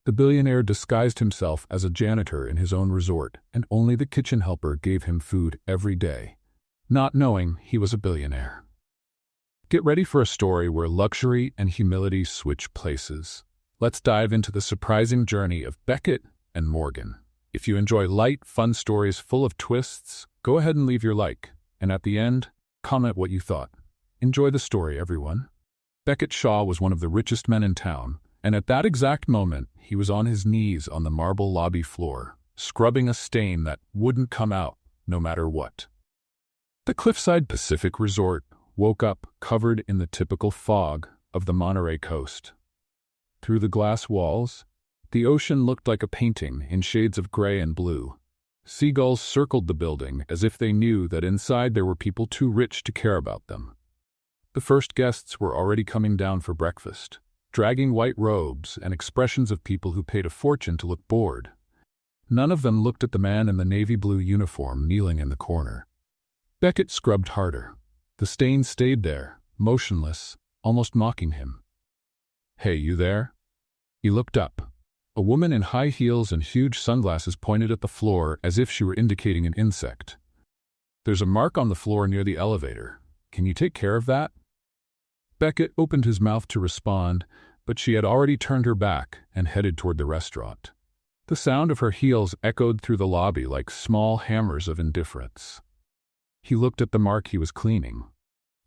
The billionaire disguised himself as a janitor in his own resort, and only the kitchen helper gave him food every day, not knowing he was a billionaire. Get ready for a story where luxury and humility switch places. Let's dive into the surprising journey of Beckett and Morgan. If you enjoy light, fun stories full of twists, go ahead and leave your like, and at the end, comment what you thought. Enjoy the story, everyone. Beckett Shaw was one of the richest men in town, and at that exact moment, he was on his knees on the marble lobby floor, scrubbing a stain that wouldn't come out no matter what. The Cliffside Pacific Resort woke up covered in the typical fog of the Monterey coast. Through the glass walls, the ocean looked like a painting in shades of gray and blue. Seagulls circled the building as if they knew that inside there were people too rich to care about them. The first guests were already coming down for breakfast, dragging white robes and expressions of people who paid a fortune to look bored. None of them looked at the man in the navy blue uniform kneeling in the corner. Beckett scrubbed harder. The stain stayed there, motionless, almost mocking him. "Hey, you there?" He looked up. A woman in high heels and huge sunglasses pointed at the floor as if she were indicating an insect. "There's a mark on the floor near the elevator. Can you take care of that?" Beckett opened his mouth to respond, but she had already turned her back and headed toward the restaurant. The sound of her heels echoed through the lobby like small hammers of indifference. He looked at the mark he was cleaning.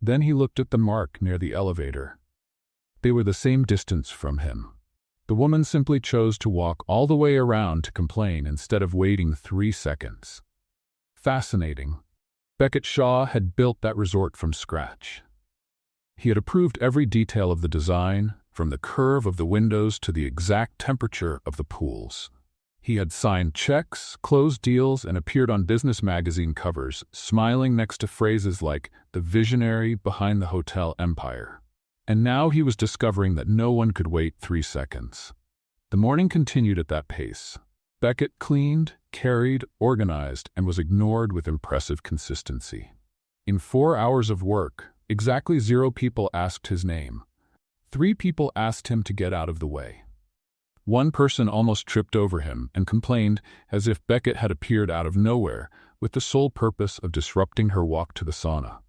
Then he looked at the mark near the elevator. They were the same distance from him. The woman simply chose to walk all the way around to complain instead of waiting 3 seconds. Fascinating. Beckett Shaw had built that resort from scratch. He had approved every detail of the design, from the curve of the windows to the exact temperature of the pools. He had signed checks, closed deals, and appeared on business magazine covers, smiling next to phrases like the visionary behind the hotel empire. And now he was discovering that no one could wait 3 seconds. The morning continued at that pace. Beckett cleaned, carried, organized, and was ignored with impressive consistency. In 4 hours of work, exactly 0 people asked his name. 3 people asked him to get out of the way. One person almost tripped over him and complained as if Beckett had appeared out of nowhere with the sole purpose of disrupting her walk to the sauna.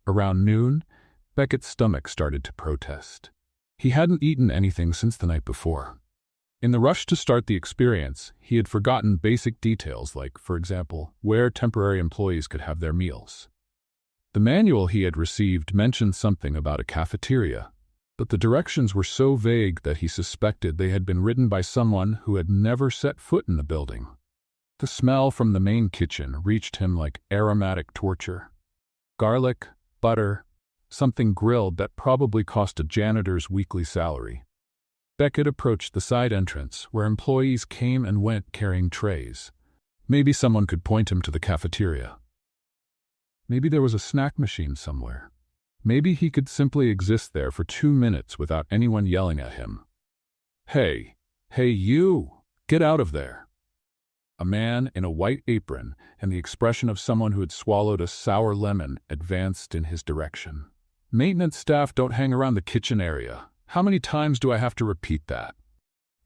Around noon, Beckett's stomach started to protest. He hadn't eaten anything since the night before. In the rush to start the experience, he had forgotten basic details like, for example, where temporary employees could have their meals. The manual he had received mentioned something about a cafeteria, but the directions were so vague that he suspected they had been written by someone who had never set foot in the building. The smell from the main kitchen reached him like aromatic torture. Garlic, butter, something grilled that probably cost a janitor's weekly salary. Beckett approached the side entrance, where employees came and went carrying trays. Maybe someone could point him to the cafeteria. Maybe there was a snack machine somewhere. Maybe he could simply exist there for 2 minutes without anyone yelling at him. Hey you! Get out of there!" A man in a white apron and the expression of someone who had swallowed a sour lemon advanced in his direction. "Maintenance staff don't hang around the kitchen area. How many times do I have to repeat that?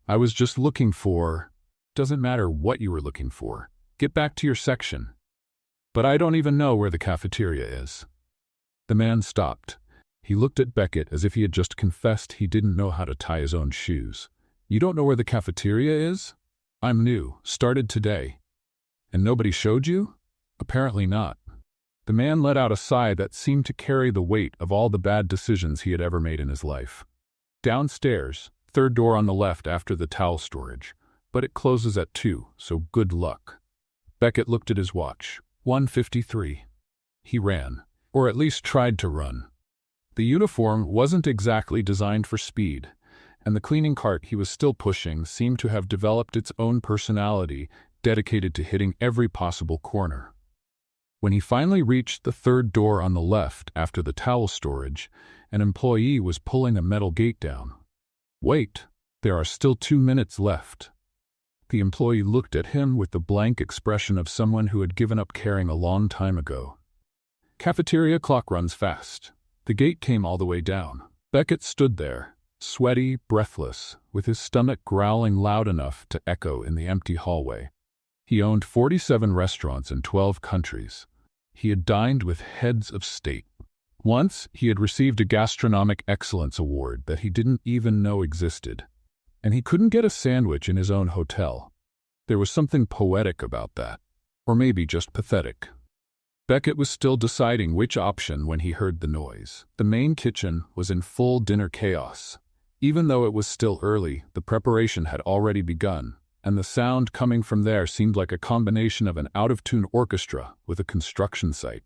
I was just looking for..." "Doesn't matter what you were looking for. Get back to your section." "But I don't even know where the cafeteria is." The man stopped. He looked at Beckett as if he had just confessed he didn't know how to tie his own shoes. "You don't know where the cafeteria is? I'm new, started today." "And nobody showed you?" "Apparently not." The man let out a sigh that seemed to carry the weight of all the bad decisions he had ever made in his life. "Downstairs, 3rd door on the left after the towel storage, but it closes at 2, so good luck." Beckett looked at his watch. 1:53. He ran. Or at least tried to run. The uniform wasn't exactly designed for speed, and the cleaning cart he was still pushing seemed to have developed its own personality, dedicated to hitting every possible corner. When he finally reached the 3rd door on the left after the towel storage, an employee was pulling a metal gate down. "Wait, there are still 2 minutes left." The employee looked at him with the blank expression of someone who had given up caring a long time ago. "Cafeteria clock runs fast." The gate came all the way down. Beckett stood there, Sweaty, breathless, with his stomach growling loud enough to echo in the empty hallway. He owned 47 restaurants in 12 countries. He had dined with heads of state. Once, he had received a gastronomic excellence award that he didn't even know existed. And he couldn't get a sandwich in his own hotel. There was something poetic about that. Or maybe just pathetic. Beckett was still deciding which option when he heard the noise. The main kitchen was in full dinner chaos. Even though it was still early, the preparation had already begun, and the sound coming from there seemed like a combination of an out-of-tune orchestra with a construction site.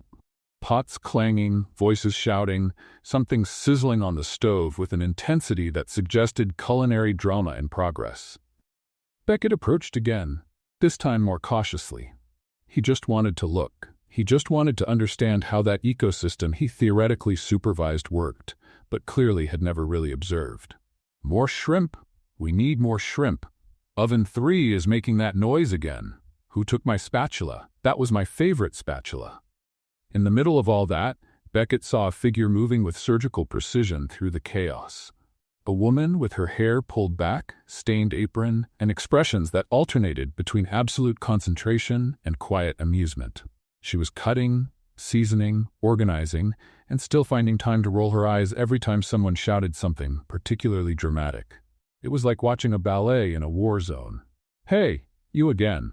Pots clanging, voices shouting, something sizzling on the stove with an intensity that suggested culinary drama in progress. Beckett approached again, this time more cautiously. He just wanted to look. He just wanted to understand how that ecosystem he theoretically supervised worked, but clearly had never really observed. More shrimp? We need more shrimp. Oven 3 is making that noise again. Who took my spatula? That was my favorite spatula. In the middle of all that, Beckett saw a figure moving with surgical precision through the chaos. A woman with her hair pulled back, stained apron, and expressions that alternated between absolute concentration and quiet amusement. She was cutting, seasoning, organizing, and still finding time to roll her eyes every time someone shouted something particularly dramatic. It was like watching a ballet in a war zone. "Hey, you again."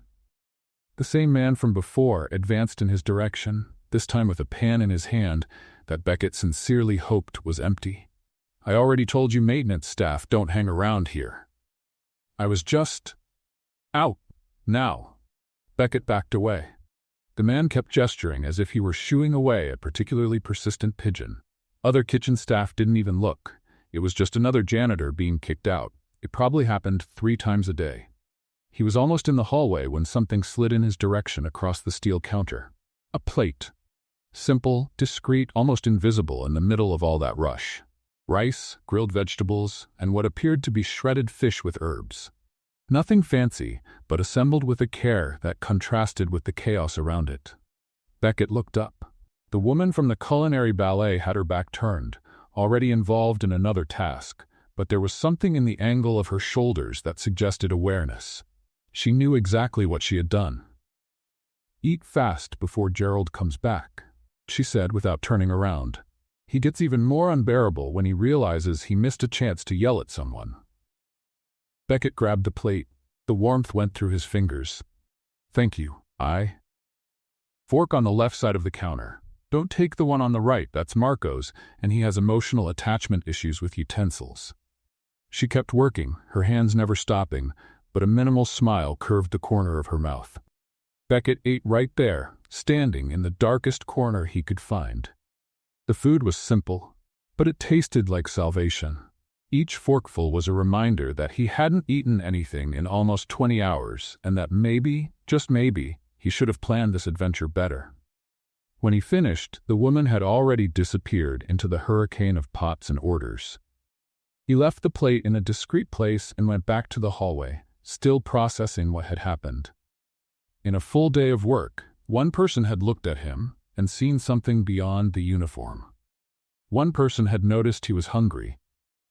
The same man from before advanced in his direction, this time with a pan in his hand that Beckett sincerely hoped was empty. "I already told you maintenance staff don't hang around here." "I was just out now." Beckett backed away. The man kept gesturing as if he were shooing away a particularly persistent pigeon. Other kitchen staff didn't even look. It was just another janitor being kicked out. It probably happened 3 times a day. He was almost in the hallway when something slid in his direction across the steel counter. A plate. Simple, discreet, almost invisible in the middle of all that rush. Rice, grilled vegetables, and what appeared to be shredded fish with herbs. Nothing fancy, but assembled with a care that contrasted with the chaos around it. Beckett looked up. The woman from the culinary ballet had her back turned, already involved in another task, but there was something in the angle of her shoulders that suggested awareness. She knew exactly what she had done. "Eat fast before Gerald comes back," she said without turning around. He gets even more unbearable when he realizes he missed a chance to yell at someone. Beckett grabbed the plate. The warmth went through his fingers. "Thank you, Fork on the left side of the counter. Don't take the one on the right, that's Marco's, and he has emotional attachment issues with utensils." She kept working, her hands never stopping, but a minimal smile curved the corner of her mouth. Beckett ate right there, standing in the darkest corner he could find. The food was simple, but it tasted like salvation. Each forkful was a reminder that he hadn't eaten anything in almost 20 hours and that maybe, just maybe, he should have planned this adventure better. When he finished, the woman had already disappeared into the hurricane of pots and orders. He left the plate in a discreet place and went back to the hallway, still processing what had happened. In a full day of work, one person had looked at him and seen something beyond the uniform. One person had noticed he was hungry.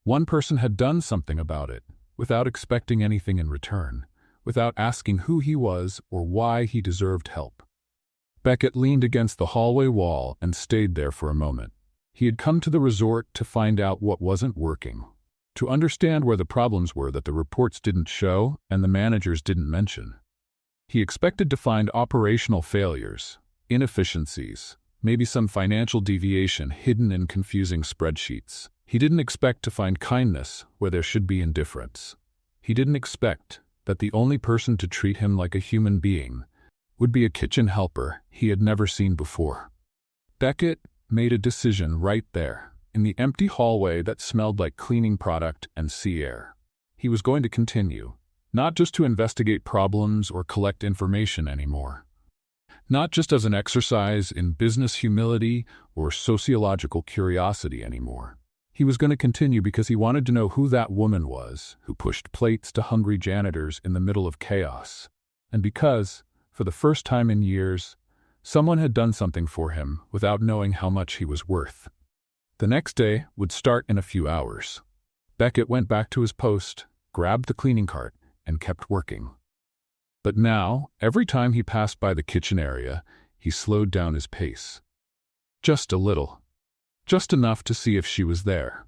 One person had done something about it, without expecting anything in return, without asking who he was or why he deserved help. Beckett leaned against the hallway wall and stayed there for a moment. He had come to the resort to find out what wasn't working, to understand where the problems were that the reports didn't show and the managers didn't mention. He expected to find operational failures, inefficiencies, maybe some financial deviation hidden in confusing spreadsheets. He didn't expect to find kindness where there should be indifference. He didn't expect that the only person to treat him like a human being would be a kitchen helper he had never seen before. Beckett made a decision right there, in the empty hallway that smelled like cleaning product and sea air. He was going to continue, not just to investigate problems or collect information anymore. Not just as an exercise in business humility or sociological curiosity anymore. He was going to continue because he wanted to know who that woman was who pushed plates to hungry janitors in the middle of chaos. And because, for the first time in years, someone had done something for him without knowing how much he was worth. The next day would start in a few hours. Beckett went back to his post, grabbed the cleaning cart, and kept working. But now, every time he passed by the kitchen area, he slowed down his pace. Just a little. Just enough to see if she was there.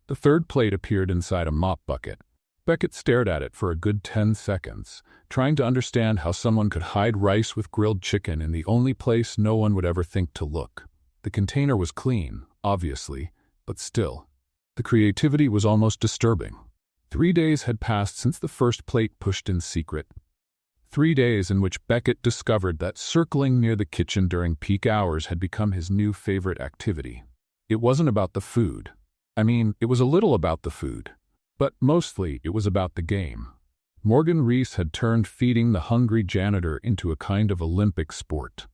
The third plate appeared inside a mop bucket. Beckett stared at it for a good 10 seconds, trying to understand how someone could hide rice with grilled chicken in the only place no one would ever think to look. The container was clean, obviously, but still. The creativity was almost disturbing. 3 days had passed since the first plate pushed in secret. 3 days in which Beckett discovered that circling near the kitchen during peak hours had become his new favorite activity. It wasn't about the food. I mean, it was a little about the food. But mostly it was about the game. Morgan Reese had turned feeding the hungry janitor into a kind of Olympic sport.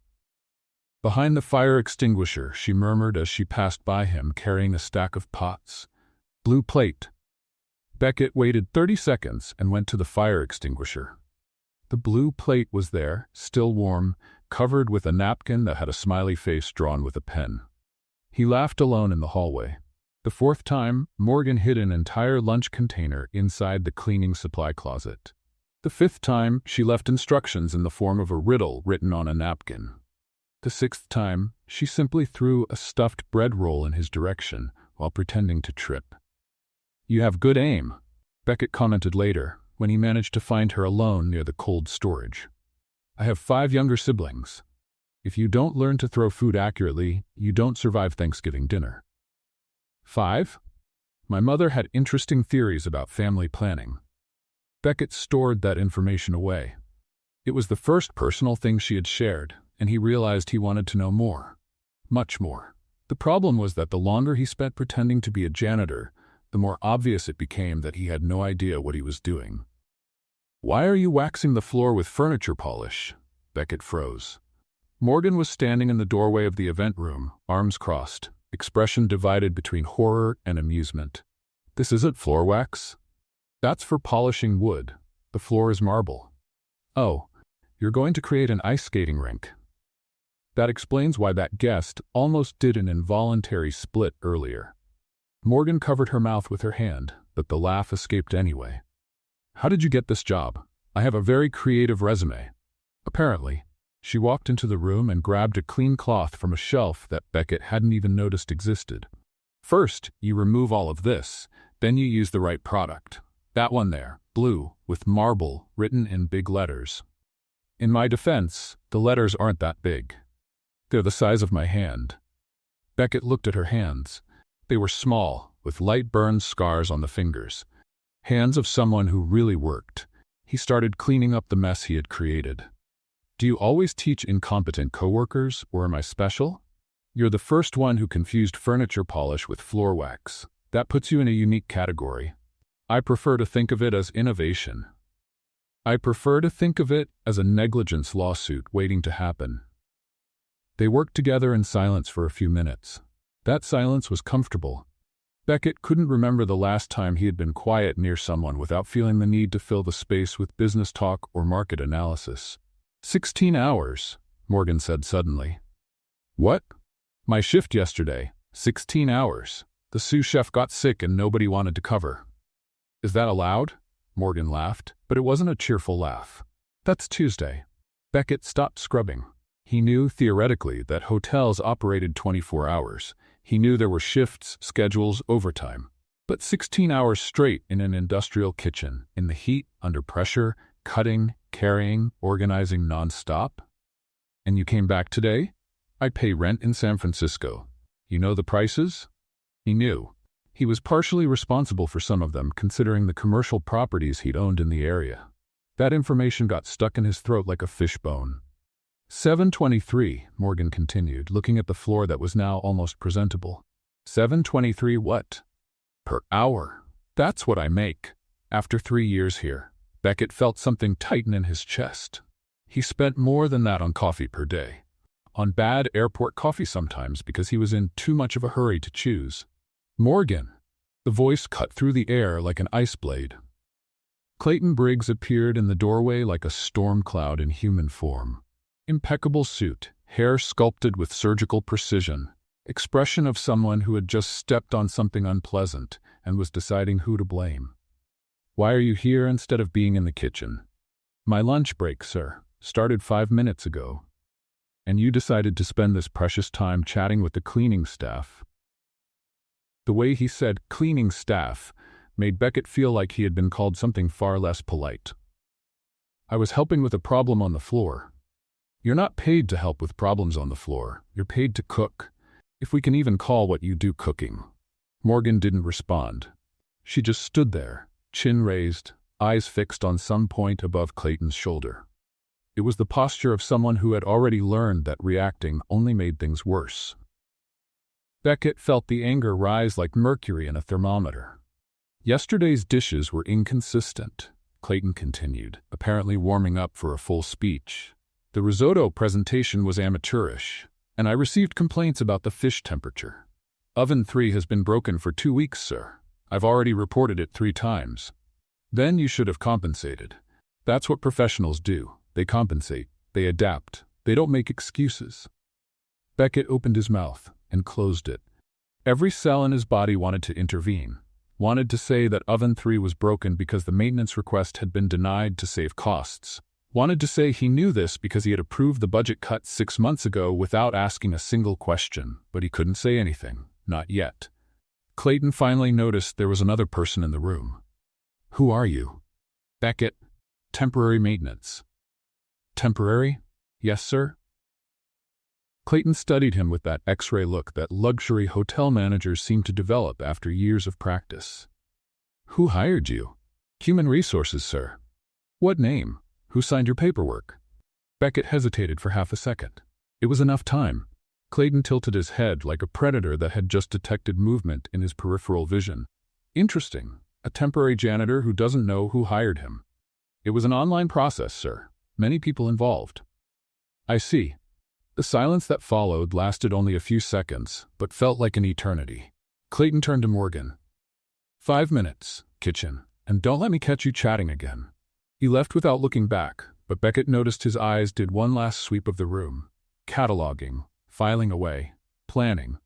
Behind the fire extinguisher, she murmured as she passed by him carrying a stack of pots. Blue plate. Beckett waited 30 seconds and went to the fire extinguisher. The blue plate was there, still warm, covered with a napkin that had a smiley face drawn with a pen. He laughed alone in the hallway. The fourth time, Morgan hid an entire lunch container inside the cleaning supply closet. The fifth time, she left instructions in the form of a riddle written on a napkin. The sixth time, she simply threw a stuffed bread roll in his direction while pretending to trip. "You have good aim," Beckett commented later, when he managed to find her alone near the cold storage. "I have 5 younger siblings. If you don't learn to throw food accurately, you don't survive Thanksgiving dinner." 5? My mother had interesting theories about family planning. Beckett stored that information away. It was the first personal thing she had shared, and he realized he wanted to know more. Much more. The problem was that the longer he spent pretending to be a janitor, the more obvious it became that he had no idea what he was doing. "Why are you waxing the floor with furniture polish?" Beckett froze. Morgan was standing in the doorway of the event room, arms crossed, expression divided between horror and amusement. "This isn't floor wax. That's for polishing wood. The floor is marble." "Oh, you're going to create an ice skating rink." That explains why that guest almost did an involuntary split earlier. Morgan covered her mouth with her hand, but the laugh escaped anyway. "How did you get this job? I have a very creative resume." Apparently. She walked into the room and grabbed a clean cloth from a shelf that Beckett hadn't even noticed existed. "First, you remove all of this, then you use the right product. That one there, blue, with marble, written in big letters." In my defense, the letters aren't that big. They're the size of my hand. Beckett looked at her hands. They were small, with light burned scars on the fingers. Hands of someone who really worked. He started cleaning up the mess he had created. "Do you always teach incompetent coworkers, or am I special? You're the first one who confused furniture polish with floor wax. That puts you in a unique category. I prefer to think of it as innovation. I prefer to think of it as a negligence lawsuit waiting to happen." They worked together in silence for a few minutes. That silence was comfortable. Beckett couldn't remember the last time he had been quiet near someone without feeling the need to fill the space with business talk or market analysis. 16 hours, Morgan said suddenly. "What?" "My shift yesterday. 16 hours. The sous chef got sick and nobody wanted to cover." "Is that allowed?" Morgan laughed, but it wasn't a cheerful laugh. "That's Tuesday." Beckett stopped scrubbing. He knew, theoretically, that hotels operated 24 hours. He knew there were shifts, schedules, overtime. But 16 hours straight in an industrial kitchen, in the heat, under pressure, cutting, carrying, organizing non-stop? "And you came back today?" "I pay rent in San Francisco. You know the prices?" He knew. He was partially responsible for some of them, considering the commercial properties he'd owned in the area. That information got stuck in his throat like a fishbone. $7.23, Morgan continued, looking at the floor that was now almost presentable. $7.23 what? Per hour. That's what I make. After 3 years here, Beckett felt something tighten in his chest. He spent more than that on coffee per day. On bad airport coffee sometimes because he was in too much of a hurry to choose. "Morgan." The voice cut through the air like an ice blade. Clayton Briggs appeared in the doorway like a storm cloud in human form. Impeccable suit, hair sculpted with surgical precision. expression of someone who had just stepped on something unpleasant and was deciding who to blame. "Why are you here instead of being in the kitchen?" "My lunch break, sir, started 5 minutes ago. And you decided to spend this precious time chatting with the cleaning staff." The way he said "cleaning staff" made Beckett feel like he had been called something far less polite. "I was helping with a problem on the floor." "You're not paid to help with problems on the floor. You're paid to cook, if we can even call what you do cooking." Morgan didn't respond. She just stood there, chin raised, eyes fixed on some point above Clayton's shoulder. It was the posture of someone who had already learned that reacting only made things worse. Beckett felt the anger rise like mercury in a thermometer. "Yesterday's dishes were inconsistent," Clayton continued, apparently warming up for a full speech. "The risotto presentation was amateurish, and I received complaints about the fish temperature. Oven 3 has been broken for 2 weeks, sir. I've already reported it 3 times. Then you should have compensated. That's what professionals do. They compensate. They adapt. They don't make excuses." Beckett opened his mouth and closed it. Every cell in his body wanted to intervene, wanted to say that Oven 3 was broken because the maintenance request had been denied to save costs, wanted to say he knew this because he had approved the budget cut 6 months ago without asking a single question, but he couldn't say anything, not yet. Clayton finally noticed there was another person in the room. "Who are you?" "Beckett. Temporary maintenance." "Temporary?" "Yes, sir." Clayton studied him with that X-ray look that luxury hotel managers seem to develop after years of practice. "Who hired you?" "Human resources, sir." "What name? Who signed your paperwork?" Beckett hesitated for half a second. It was enough time. Clayton tilted his head like a predator that had just detected movement in his peripheral vision. "Interesting. A temporary janitor who doesn't know who hired him." "It was an online process, sir. Many people involved." "I see." The silence that followed lasted only a few seconds, but felt like an eternity. Clayton turned to Morgan. 5 minutes, kitchen, and don't let me catch you chatting again." He left without looking back, but Beckett noticed his eyes did one last sweep of the room, cataloging, filing away, planning.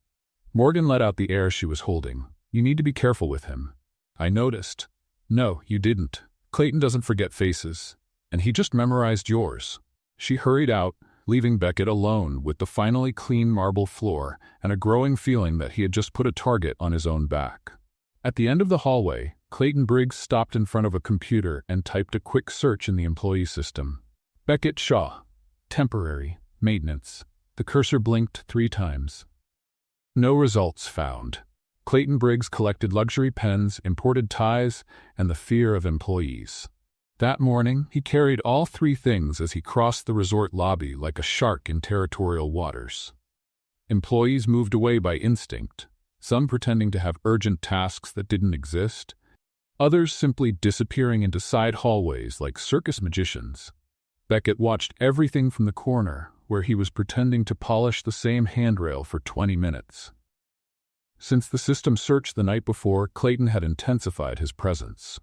Morgan let out the air she was holding. "You need to be careful with him." "I noticed." "No, you didn't. Clayton doesn't forget faces. And he just memorized yours." She hurried out, leaving Beckett alone with the finally clean marble floor and a growing feeling that he had just put a target on his own back. At the end of the hallway, Clayton Briggs stopped in front of a computer and typed a quick search in the employee system. "Beckett Shaw. Temporary. Maintenance." The cursor blinked 3 times. No results found. Clayton Briggs collected luxury pens, imported ties, and the fear of employees. That morning, he carried all 3 things as he crossed the resort lobby like a shark in territorial waters. Employees moved away by instinct, some pretending to have urgent tasks that didn't exist, others simply disappearing into side hallways like circus magicians. Beckett watched everything from the corner, where he was pretending to polish the same handrail for 20 minutes. Since the system search the night before, Clayton had intensified his presence.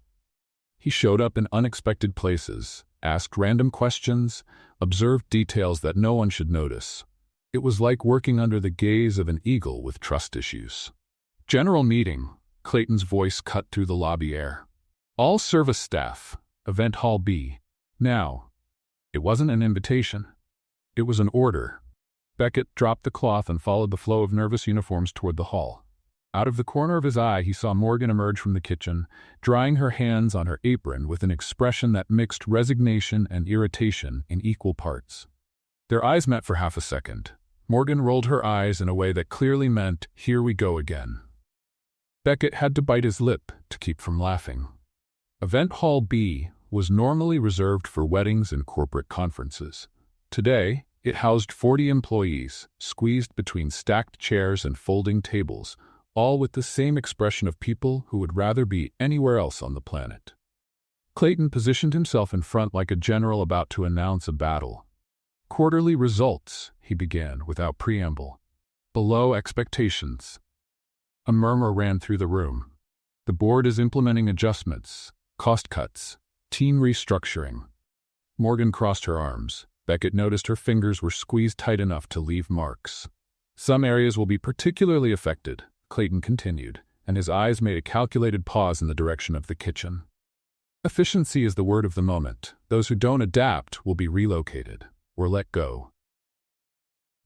He showed up in unexpected places, asked random questions, observed details that no one should notice. It was like working under the gaze of an eagle with trust issues. "General meeting," Clayton's voice cut through the lobby air. "All service staff, Event Hall B. Now." It wasn't an invitation. It was an order. Beckett dropped the cloth and followed the flow of nervous uniforms toward the hall. Out of the corner of his eye, he saw Morgan emerge from the kitchen, drying her hands on her apron with an expression that mixed resignation and irritation in equal parts. Their eyes met for half a second. Morgan rolled her eyes in a way that clearly meant, "Here we go again." Beckett had to bite his lip to keep from laughing. Event Hall B was normally reserved for weddings and corporate conferences. Today, it housed 40 employees, squeezed between stacked chairs and folding tables, all with the same expression of people who would rather be anywhere else on the planet. Clayton positioned himself in front like a general about to announce a battle. "Quarterly results," he began without preamble. "Below expectations." A murmur ran through the room. "The board is implementing adjustments, cost cuts, team restructuring." Morgan crossed her arms. Beckett noticed her fingers were squeezed tight enough to leave marks. Some areas will be particularly affected, Clayton continued, and his eyes made a calculated pause in the direction of the kitchen. Efficiency is the word of the moment. Those who don't adapt will be relocated or let go.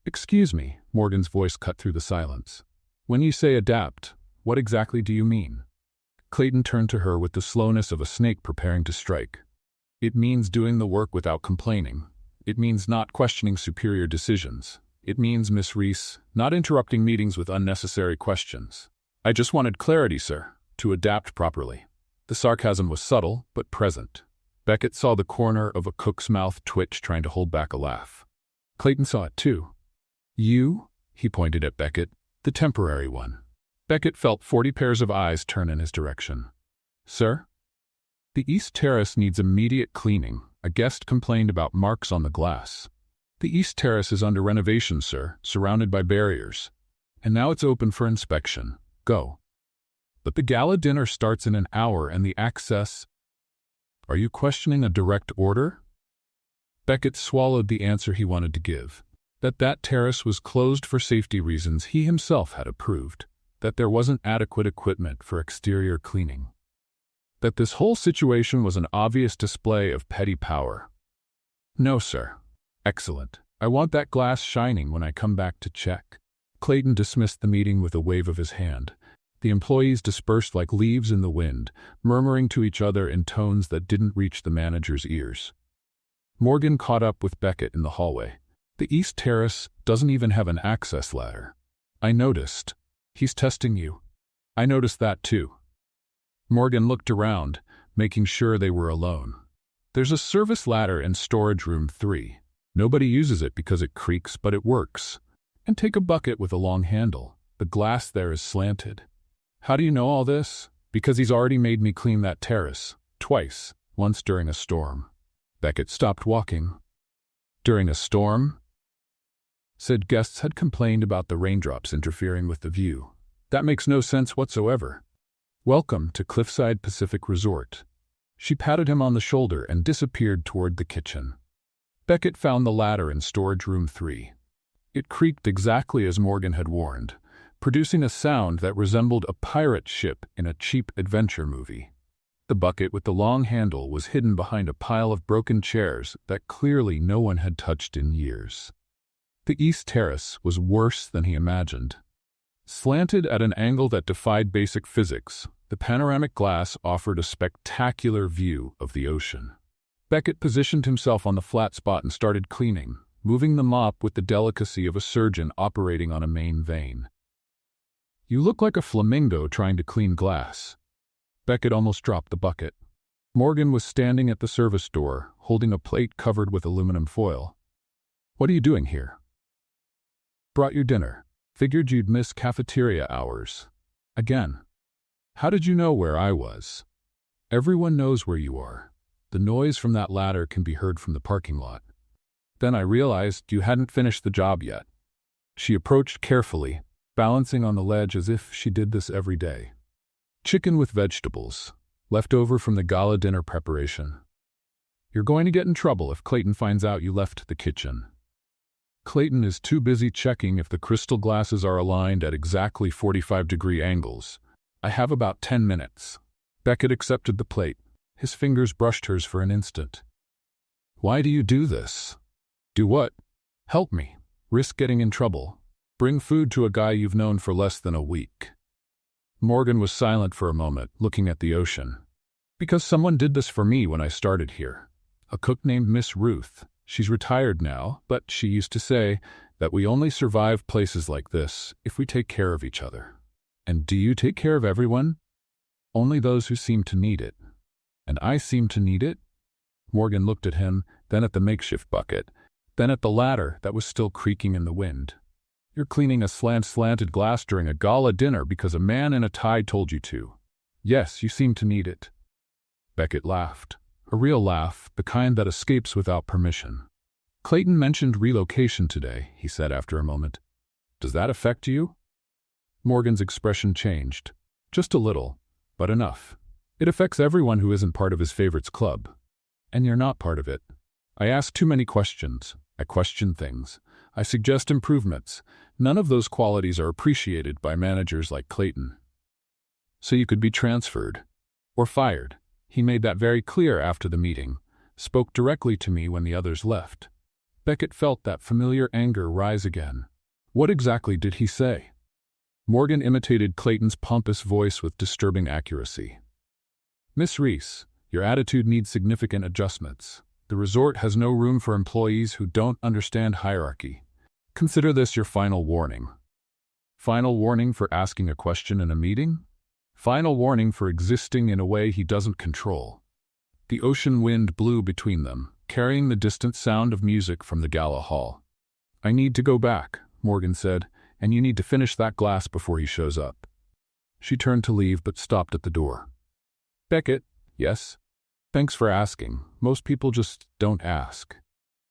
Excuse me, Morgan's voice cut through the silence. When you say adapt, what exactly do you mean? Clayton turned to her with the slowness of a snake preparing to strike. It means doing the work without complaining. It means not questioning superior decisions. It means, Miss Reese, not interrupting meetings with unnecessary questions. I just wanted clarity, sir, to adapt properly. The sarcasm was subtle, but present. Beckett saw the corner of a cook's mouth twitch, trying to hold back a laugh. Clayton saw it too. You? He pointed at Beckett, the temporary one. Beckett felt 40 pairs of eyes turn in his direction. Sir? The East Terrace needs immediate cleaning. A guest complained about marks on the glass. The East Terrace is under renovation, sir, surrounded by barriers. And now it's open for inspection. Go. But the gala dinner starts in an hour and the access… Are you questioning a direct order? Beckett swallowed the answer he wanted to give. That terrace was closed for safety reasons he himself had approved. That there wasn't adequate equipment for exterior cleaning. That this whole situation was an obvious display of petty power. No, sir. Excellent. I want that glass shining when I come back to check. Clayton dismissed the meeting with a wave of his hand. The employees dispersed like leaves in the wind, murmuring to each other in tones that didn't reach the manager's ears. Morgan caught up with Beckett in the hallway. The East Terrace doesn't even have an access ladder. I noticed. He's testing you. I noticed that too. Morgan looked around, making sure they were alone. There's a service ladder in storage room 3. Nobody uses it because it creaks, but it works. And take a bucket with a long handle. The glass there is slanted. How do you know all this? Because he's already made me clean that terrace. Twice. Once during a storm. Beckett stopped walking. During a storm? Said guests had complained about the raindrops interfering with the view. That makes no sense whatsoever. Welcome to Cliffside Pacific Resort. She patted him on the shoulder and disappeared toward the kitchen. Beckett found the ladder in storage room 3. It creaked exactly as Morgan had warned, producing a sound that resembled a pirate ship in a cheap adventure movie. The bucket with the long handle was hidden behind a pile of broken chairs that clearly no one had touched in years. The East Terrace was worse than he imagined. Slanted at an angle that defied basic physics, the panoramic glass offered a spectacular view of the ocean. Beckett positioned himself on the flat spot and started cleaning, moving the mop with the delicacy of a surgeon operating on a main vein. You look like a flamingo trying to clean glass. Beckett almost dropped the bucket. Morgan was standing at the service door, holding a plate covered with aluminum foil. What are you doing here? Brought your dinner. Figured you'd miss cafeteria hours. Again. How did you know where I was? Everyone knows where you are. The noise from that ladder can be heard from the parking lot. Then I realized you hadn't finished the job yet. She approached carefully, balancing on the ledge as if she did this every day. Chicken with vegetables, left over from the gala dinner preparation. You're going to get in trouble if Clayton finds out you left the kitchen. Clayton is too busy checking if the crystal glasses are aligned at exactly 45-degree angles. I have about 10 minutes. Beckett accepted the plate. His fingers brushed hers for an instant. Why do you do this? Do what? Help me. Risk getting in trouble. Bring food to a guy you've known for less than a week. Morgan was silent for a moment, looking at the ocean. Because someone did this for me when I started here. A cook named Miss Ruth. She's retired now, but she used to say that we only survive places like this if we take care of each other. And do you take care of everyone? Only those who seem to need it. And I seem to need it? Morgan looked at him, then at the makeshift bucket, then at the ladder that was still creaking in the wind. You're cleaning a slanted glass during a gala dinner because a man in a tie told you to. Yes, you seem to need it. Beckett laughed. A real laugh, the kind that escapes without permission. Clayton mentioned relocation today, he said after a moment. Does that affect you? Morgan's expression changed. Just a little, but enough. It affects everyone who isn't part of his favorites club. And you're not part of it. I ask too many questions. I question things. I suggest improvements. None of those qualities are appreciated by managers like Clayton. So you could be transferred. Or fired. He made that very clear after the meeting, spoke directly to me when the others left. Beckett felt that familiar anger rise again. What exactly did he say? Morgan imitated Clayton's pompous voice with disturbing accuracy. Miss Reese, your attitude needs significant adjustments. The resort has no room for employees who don't understand hierarchy. Consider this your final warning. Final warning for asking a question in a meeting? Final warning for existing in a way he doesn't control. The ocean wind blew between them, carrying the distant sound of music from the gala hall. I need to go back, Morgan said, and you need to finish that glass before he shows up. She turned to leave but stopped at the door. Beckett, yes? Thanks for asking. Most people just don't ask.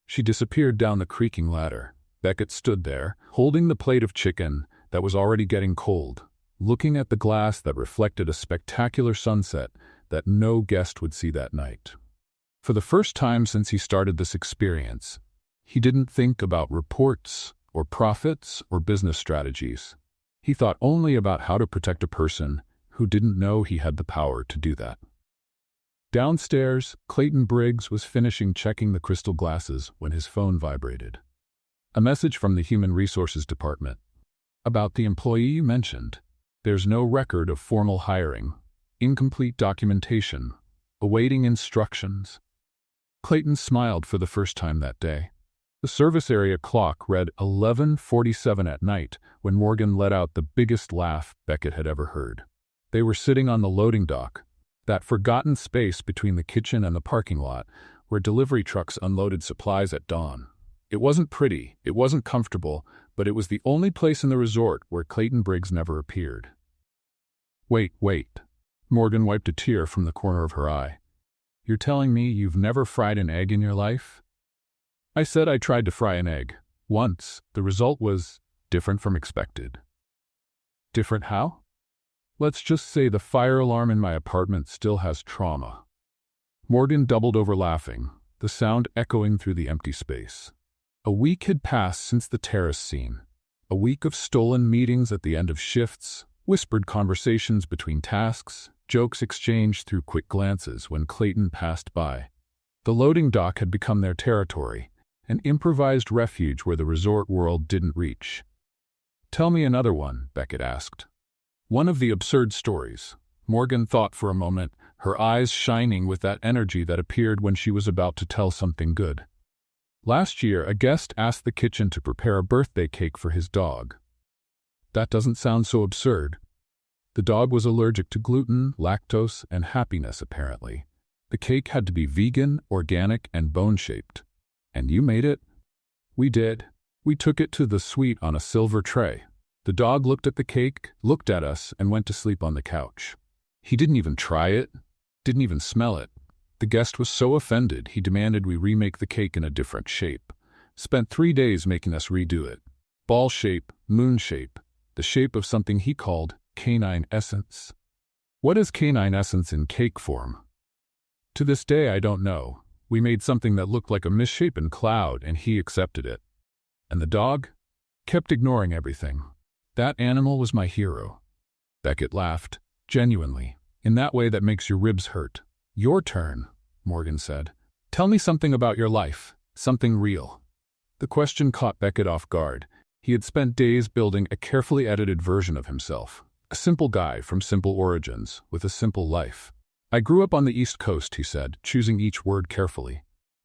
She disappeared down the creaking ladder. Beckett stood there, holding the plate of chicken that was already getting cold, looking at the glass that reflected a spectacular sunset that no guest would see that night. For the first time since he started this experience, he didn't think about reports or profits or business strategies. He thought only about how to protect a person who didn't know he had the power to do that. Downstairs, Clayton Briggs was finishing checking the crystal glasses when his phone vibrated. A message from the Human Resources Department. About the employee you mentioned. There's no record of formal hiring. Incomplete documentation. Awaiting instructions. Clayton smiled for the first time that day. The service area clock read 11:47 at night when Morgan let out the biggest laugh Beckett had ever heard. They were sitting on the loading dock, that forgotten space between the kitchen and the parking lot, where delivery trucks unloaded supplies at dawn. It wasn't pretty, it wasn't comfortable, but it was the only place in the resort where Clayton Briggs never appeared. Wait. Morgan wiped a tear from the corner of her eye. You're telling me you've never fried an egg in your life? I said I tried to fry an egg. Once. The result was different from expected. Different how? Let's just say the fire alarm in my apartment still has trauma. Morgan doubled over laughing, the sound echoing through the empty space. A week had passed since the terrace scene. A week of stolen meetings at the end of shifts, whispered conversations between tasks, jokes exchanged through quick glances when Clayton passed by. The loading dock had become their territory, an improvised refuge where the resort world didn't reach. Tell me another one, Beckett asked. One of the absurd stories. Morgan thought for a moment, her eyes shining with that energy that appeared when she was about to tell something good. Last year, a guest asked the kitchen to prepare a birthday cake for his dog. That doesn't sound so absurd. The dog was allergic to gluten, lactose, and happiness, apparently. The cake had to be vegan, organic, and bone-shaped. And you made it? We did. We took it to the suite on a silver tray. The dog looked at the cake, looked at us, and went to sleep on the couch. He didn't even try it, didn't even smell it. The guest was so offended, he demanded we remake the cake in a different shape. Spent 3 days making us redo it. Ball shape, moon shape, the shape of something he called canine essence. What is canine essence in cake form? To this day, I don't know. We made something that looked like a misshapen cloud, and he accepted it. And the dog? Kept ignoring everything. That animal was my hero. Beckett laughed, genuinely, in that way that makes your ribs hurt. Your turn, Morgan said. Tell me something about your life, something real. The question caught Beckett off guard. He had spent days building a carefully edited version of himself. A simple guy from simple origins, with a simple life. I grew up on the East Coast, he said, choosing each word carefully.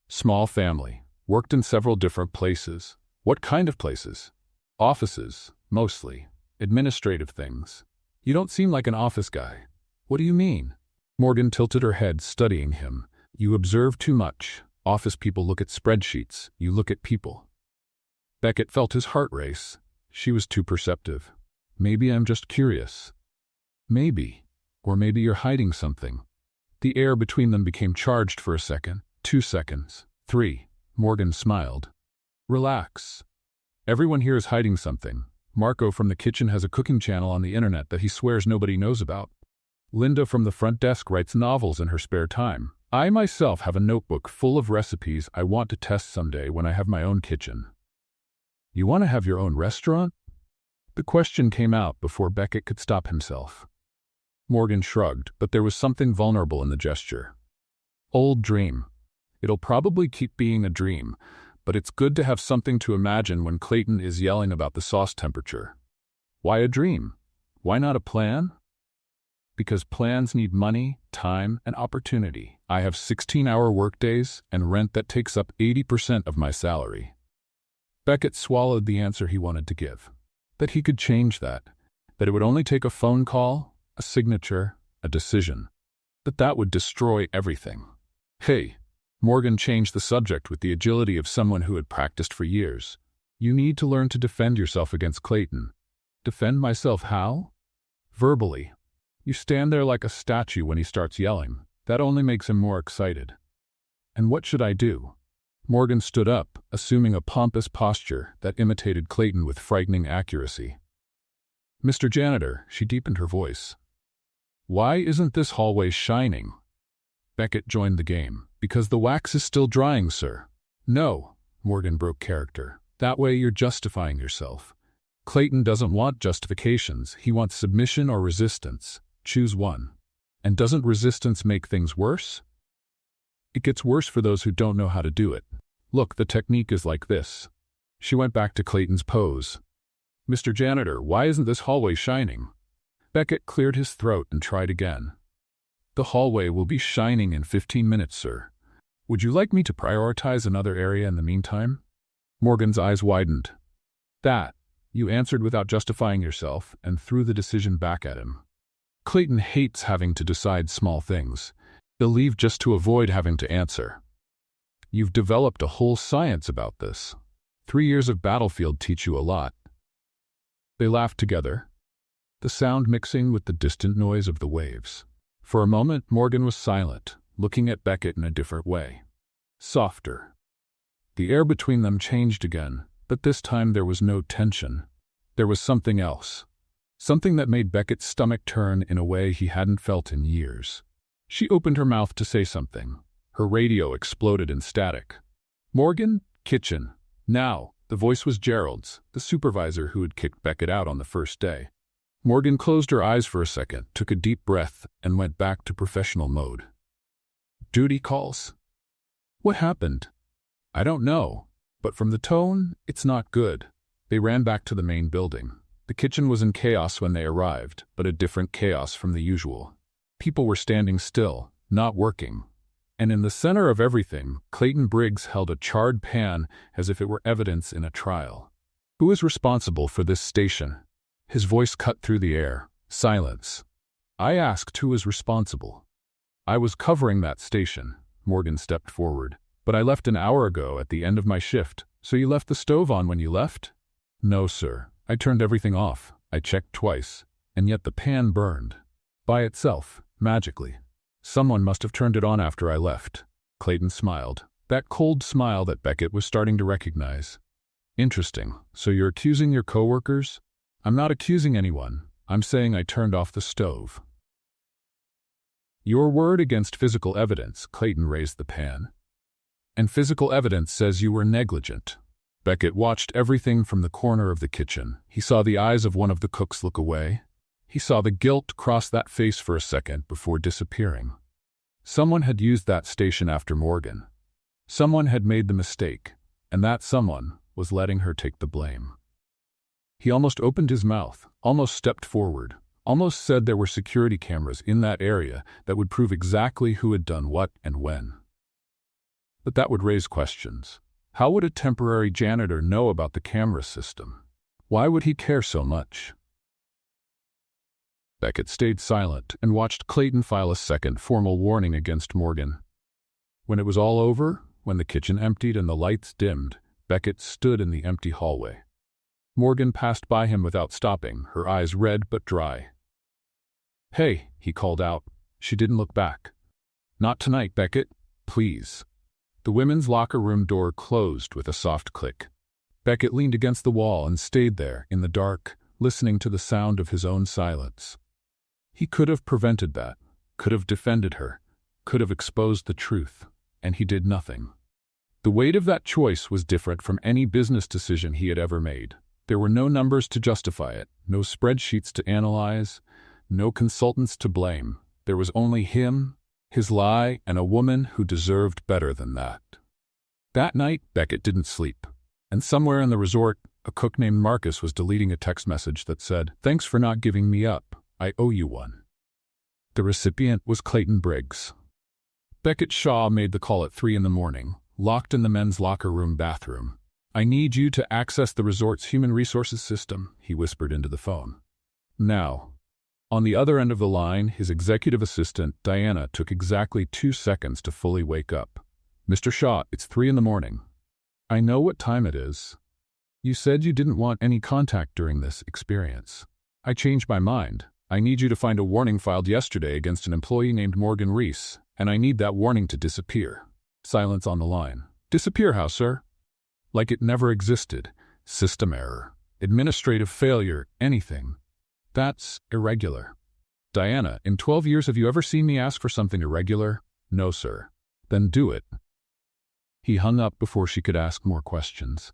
Small family. Worked in several different places. What kind of places? Offices, mostly. Administrative things. You don't seem like an office guy. What do you mean? Morgan tilted her head, studying him. You observe too much. Office people look at spreadsheets. You look at people. Beckett felt his heart race. She was too perceptive. Maybe I'm just curious. Maybe. Or maybe you're hiding something. The air between them became charged for a second, 2 seconds, 3. Morgan smiled. Relax. Everyone here is hiding something. Marco from the kitchen has a cooking channel on the internet that he swears nobody knows about. Linda from the front desk writes novels in her spare time. I myself have a notebook full of recipes I want to test someday when I have my own kitchen. You want to have your own restaurant? The question came out before Beckett could stop himself. Morgan shrugged, but there was something vulnerable in the gesture. Old dream. It'll probably keep being a dream, but it's good to have something to imagine when Clayton is yelling about the sauce temperature. Why a dream? Why not a plan? Because plans need money, time, and opportunity. I have 16-hour workdays and rent that takes up 80% of my salary. Beckett swallowed the answer he wanted to give. That he could change that. That it would only take a phone call, a signature, a decision. That would destroy everything. Hey, Morgan changed the subject with the agility of someone who had practiced for years. You need to learn to defend yourself against Clayton. Defend myself how? Verbally. You stand there like a statue when he starts yelling. That only makes him more excited. And what should I do? Morgan stood up, assuming a pompous posture that imitated Clayton with frightening accuracy. Mr. Janitor, she deepened her voice. Why isn't this hallway shining? Beckett joined the game. Because the wax is still drying, sir. No, Morgan broke character. That way you're justifying yourself. Clayton doesn't want justifications. He wants submission or resistance. Choose one. And doesn't resistance make things worse? It gets worse for those who don't know how to do it. Look, the technique is like this. She went back to Clayton's pose. Mr. Janitor, why isn't this hallway shining? Beckett cleared his throat and tried again. The hallway will be shining in 15 minutes, sir. Would you like me to prioritize another area in the meantime? Morgan's eyes widened. That, you answered without justifying yourself and threw the decision back at him. Clayton hates having to decide small things. He'll leave just to avoid having to answer. You've developed a whole science about this. 3 years of battlefield teach you a lot. They laughed together, the sound mixing with the distant noise of the waves. For a moment, Morgan was silent, looking at Beckett in a different way. Softer. The air between them changed again, but this time there was no tension. There was something else. Something that made Beckett's stomach turn in a way he hadn't felt in years. She opened her mouth to say something. Her radio exploded in static. Morgan, kitchen. Now. The voice was Gerald's, the supervisor who had kicked Beckett out on the first day. Morgan closed her eyes for a second, took a deep breath, and went back to professional mode. Duty calls? What happened? I don't know, but from the tone, it's not good. They ran back to the main building. The kitchen was in chaos when they arrived, but a different chaos from the usual. People were standing still, not working. And in the center of everything, Clayton Briggs held a charred pan as if it were evidence in a trial. Who is responsible for this station? His voice cut through the air. Silence. I asked who is responsible. I was covering that station. Morgan stepped forward. But I left an hour ago at the end of my shift. So you left the stove on when you left? No, sir. I turned everything off. I checked twice. And yet the pan burned. By itself, magically. Someone must have turned it on after I left. Clayton smiled. That cold smile that Beckett was starting to recognize. Interesting. So you're accusing your coworkers? I'm not accusing anyone. I'm saying I turned off the stove. Your word against physical evidence, Clayton raised the pan. And physical evidence says you were negligent. Beckett watched everything from the corner of the kitchen. He saw the eyes of one of the cooks look away. He saw the guilt cross that face for a second before disappearing. Someone had used that station after Morgan. Someone had made the mistake, and that someone was letting her take the blame. He almost opened his mouth, almost stepped forward, almost said there were security cameras in that area that would prove exactly who had done what and when. But that would raise questions. How would a temporary janitor know about the camera system? Why would he care so much? Beckett stayed silent and watched Clayton file a second formal warning against Morgan. When it was all over, when the kitchen emptied and the lights dimmed, Beckett stood in the empty hallway. Morgan passed by him without stopping, her eyes red but dry. Hey, he called out. She didn't look back. Not tonight, Beckett. Please. The women's locker room door closed with a soft click. Beckett leaned against the wall and stayed there, in the dark, listening to the sound of his own silence. He could have prevented that, could have defended her, could have exposed the truth, and he did nothing. The weight of that choice was different from any business decision he had ever made. There were no numbers to justify it, no spreadsheets to analyze, no consultants to blame. There was only him, his lie, and a woman who deserved better than that. That night, Beckett didn't sleep. And somewhere in the resort, a cook named Marcus was deleting a text message that said, "Thanks for not giving me up. I owe you one." The recipient was Clayton Briggs. Beckett Shaw made the call at 3 in the morning, locked in the men's locker room bathroom. "I need you to access the resort's human resources system," he whispered into the phone. Now, on the other end of the line, his executive assistant, Diana, took exactly 2 seconds to fully wake up. "Mr. Shaw, it's 3 in the morning. I know what time it is. You said you didn't want any contact during this experience. I changed my mind. I need you to find a warning filed yesterday against an employee named Morgan Reese, and I need that warning to disappear." Silence on the line. "Disappear how, sir?" Like it never existed. System error. Administrative failure. Anything. That's irregular. "Diana, in 12 years have you ever seen me ask for something irregular?" "No, sir." "Then do it." He hung up before she could ask more questions.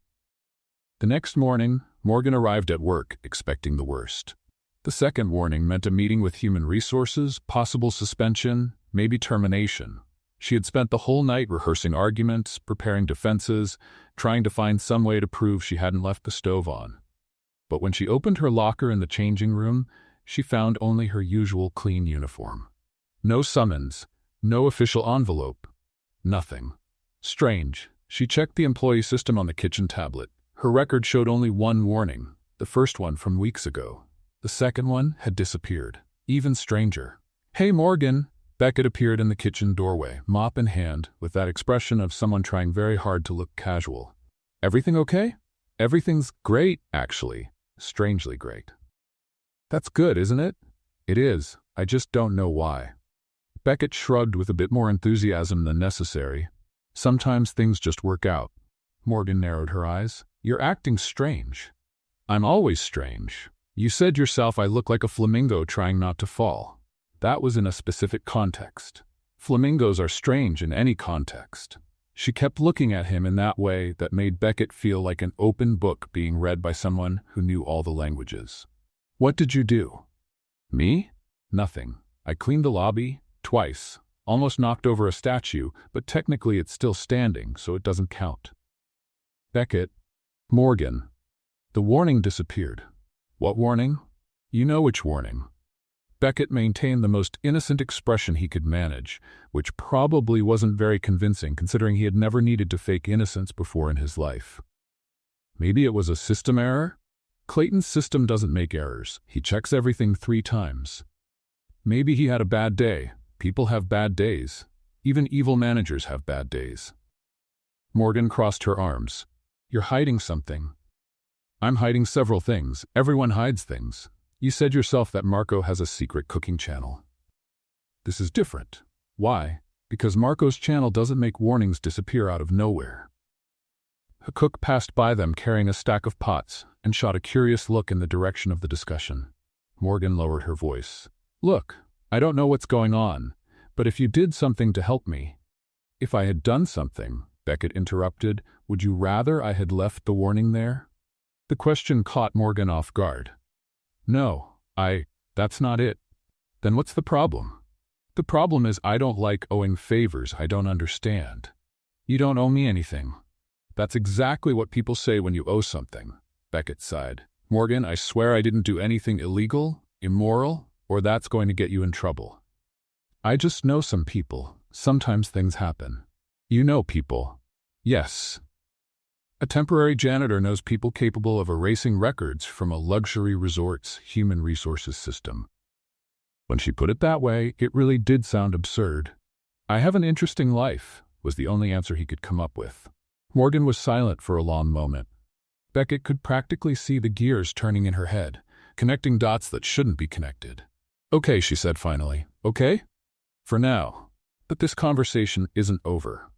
The next morning, Morgan arrived at work, expecting the worst. The second warning meant a meeting with human resources, possible suspension, maybe termination. She had spent the whole night rehearsing arguments, preparing defenses, trying to find some way to prove she hadn't left the stove on. But when she opened her locker in the changing room, she found only her usual clean uniform. No summons, no official envelope, nothing. Strange. She checked the employee system on the kitchen tablet. Her record showed only one warning, the first one from weeks ago. The second one had disappeared. Even stranger. "Hey, Morgan!" Beckett appeared in the kitchen doorway, mop in hand, with that expression of someone trying very hard to look casual. "Everything okay?" "Everything's great, actually. Strangely great." "That's good, isn't it?" "It is. I just don't know why." Beckett shrugged with a bit more enthusiasm than necessary. "Sometimes things just work out." Morgan narrowed her eyes. "You're acting strange." "I'm always strange. You said yourself I look like a flamingo trying not to fall. That was in a specific context. Flamingos are strange in any context." She kept looking at him in that way that made Beckett feel like an open book being read by someone who knew all the languages. "What did you do?" "Me? Nothing. I cleaned the lobby, twice. Almost knocked over a statue, but technically it's still standing, so it doesn't count." "Beckett." "Morgan." "The warning disappeared." "What warning?" "You know which warning." Beckett maintained the most innocent expression he could manage, which probably wasn't very convincing considering he had never needed to fake innocence before in his life. "Maybe it was a system error?" "Clayton's system doesn't make errors. He checks everything 3 times. Maybe he had a bad day. People have bad days. Even evil managers have bad days." Morgan crossed her arms. "You're hiding something." "I'm hiding several things. Everyone hides things. You said yourself that Marco has a secret cooking channel." "This is different." "Why?" "Because Marco's channel doesn't make warnings disappear out of nowhere." A cook passed by them carrying a stack of pots and shot a curious look in the direction of the discussion. Morgan lowered her voice. "Look, I don't know what's going on, but if you did something to help me—" "If I had done something," Beckett interrupted, "would you rather I had left the warning there?" The question caught Morgan off guard. "No, that's not it." "Then what's the problem?" "The problem is I don't like owing favors I don't understand." "You don't owe me anything." "That's exactly what people say when you owe something," Beckett sighed. "Morgan, I swear I didn't do anything illegal, immoral, or that's going to get you in trouble. I just know some people. Sometimes things happen." "You know people?" "Yes. A temporary janitor knows people capable of erasing records from a luxury resort's human resources system." When she put it that way, it really did sound absurd. "I have an interesting life," was the only answer he could come up with. Morgan was silent for a long moment. Beckett could practically see the gears turning in her head, connecting dots that shouldn't be connected. "Okay," she said finally. "Okay? For now. But this conversation isn't over."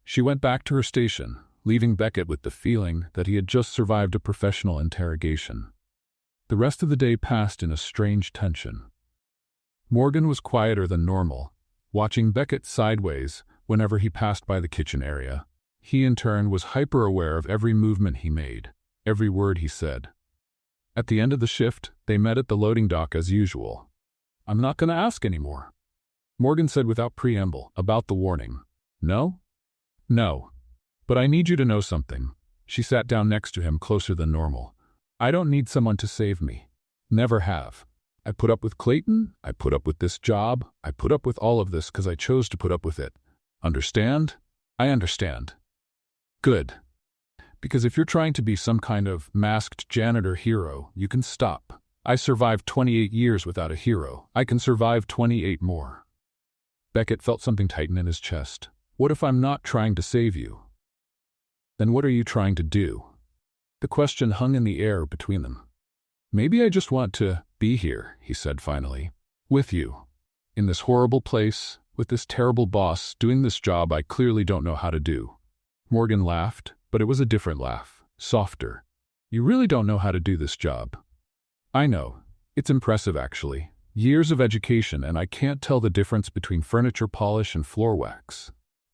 She went back to her station, leaving Beckett with the feeling that he had just survived a professional interrogation. The rest of the day passed in a strange tension. Morgan was quieter than normal, watching Beckett sideways whenever he passed by the kitchen area. He, in turn, was hyper-aware of every movement he made, every word he said. At the end of the shift, they met at the loading dock as usual. "I'm not going to ask anymore," Morgan said without preamble, about the warning. "No? No. But I need you to know something." She sat down next to him, closer than normal. "I don't need someone to save me. Never have. I put up with Clayton, I put up with this job, I put up with all of this because I chose to put up with it. Understand? I understand. Good. Because if you're trying to be some kind of masked janitor hero, you can stop. I survived 28 years without a hero. I can survive 28 more." Beckett felt something tighten in his chest. "What if I'm not trying to save you? Then what are you trying to do?" The question hung in the air between them. "Maybe I just want to be here," he said finally. "With you. In this horrible place, with this terrible boss, doing this job I clearly don't know how to do." Morgan laughed, but it was a different laugh, softer. "You really don't know how to do this job." "I know. It's impressive, actually. Years of education, and I can't tell the difference between furniture polish and floor wax.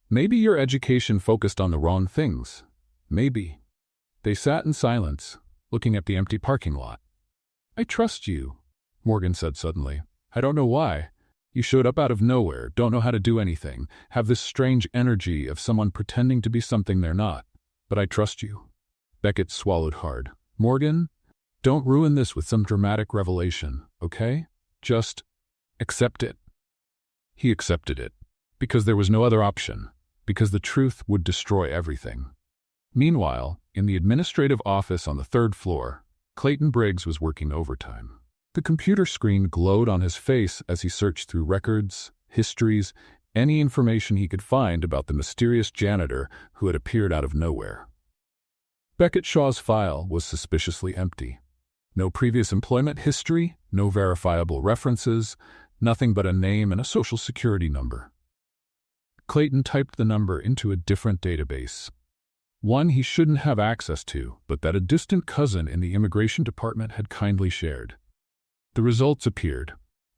Maybe your education focused on the wrong things. Maybe." They sat in silence, looking at the empty parking lot. "I trust you," Morgan said suddenly. "I don't know why. You showed up out of nowhere, don't know how to do anything, have this strange energy of someone pretending to be something they're not. But I trust you." Beckett swallowed hard. "Morgan, don't ruin this with some dramatic revelation, okay? Just accept it." He accepted it, because there was no other option, because the truth would destroy everything. Meanwhile, in the administrative office on the 3rd floor, Clayton Briggs was working overtime. The computer screen glowed on his face as he searched through records, histories, any information he could find about the mysterious janitor who had appeared out of nowhere. Beckett Shaw's file was suspiciously empty. No previous employment history, no verifiable references, nothing but a name and a social security number. Clayton typed the number into a different database. One he shouldn't have access to, but that a distant cousin in the immigration department had kindly shared. The results appeared,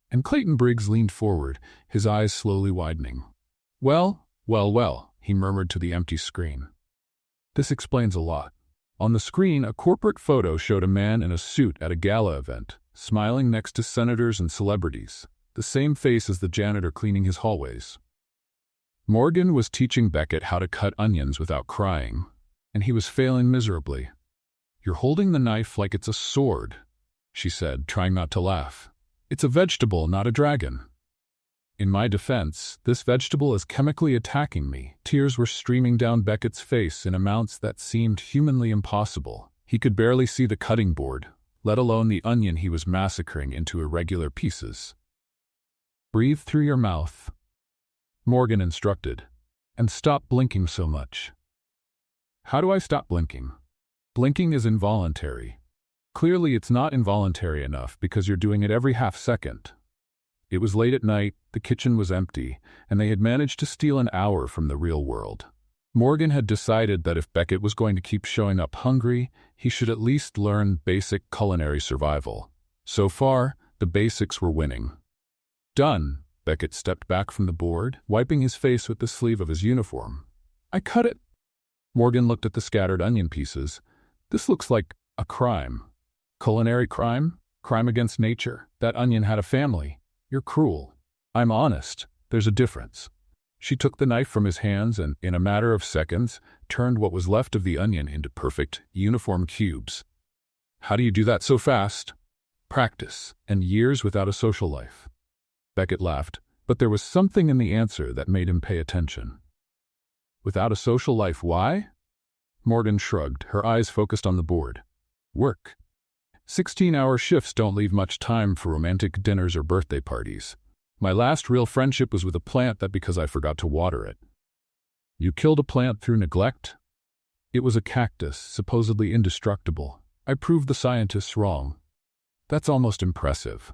and Clayton Briggs leaned forward, his eyes slowly widening. Well, he murmured to the empty screen. "This explains a lot." On the screen, a corporate photo showed a man in a suit at a gala event, smiling next to senators and celebrities, the same face as the janitor cleaning his hallways. Morgan was teaching Beckett how to cut onions without crying, and he was failing miserably. "You're holding the knife like it's a sword," she said, trying not to laugh. "It's a vegetable, not a dragon." In my defense, this vegetable is chemically attacking me. Tears were streaming down Beckett's face in amounts that seemed humanly impossible. He could barely see the cutting board, let alone the onion he was massacring into irregular pieces. "Breathe through your mouth," Morgan instructed, "and stop blinking so much." "How do I stop blinking?" "Blinking is involuntary. Clearly it's not involuntary enough because you're doing it every half second." It was late at night, the kitchen was empty, and they had managed to steal an hour from the real world. Morgan had decided that if Beckett was going to keep showing up hungry, he should at least learn basic culinary survival. So far, the basics were winning. "Done." Beckett stepped back from the board, wiping his face with the sleeve of his uniform. "I cut it." Morgan looked at the scattered onion pieces. "This looks like a crime." "Culinary crime? Crime against nature. That onion had a family. You're cruel." "I'm honest. There's a difference." She took the knife from his hands and, in a matter of seconds, turned what was left of the onion into perfect, uniform cubes. "How do you do that so fast?" "Practice, and years without a social life." Beckett laughed, but there was something in the answer that made him pay attention. "Without a social life, why?" Morgan shrugged, her eyes focused on the board. "Work. 16-hour shifts don't leave much time for romantic dinners or birthday parties. My last real friendship was with a plant that because I forgot to water it." "You killed a plant through neglect?" "It was a cactus, supposedly indestructible. I proved the scientists wrong." "That's almost impressive."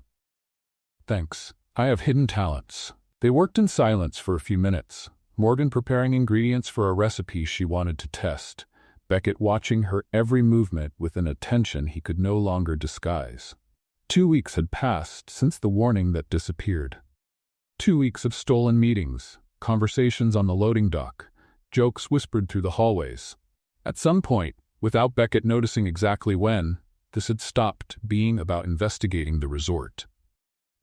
"Thanks. I have hidden talents." They worked in silence for a few minutes, Morgan preparing ingredients for a recipe she wanted to test, Beckett watching her every movement with an attention he could no longer disguise. 2 weeks had passed since the warning that disappeared. 2 weeks of stolen meetings, conversations on the loading dock, Jokes whispered through the hallways. At some point, without Beckett noticing exactly when, this had stopped being about investigating the resort.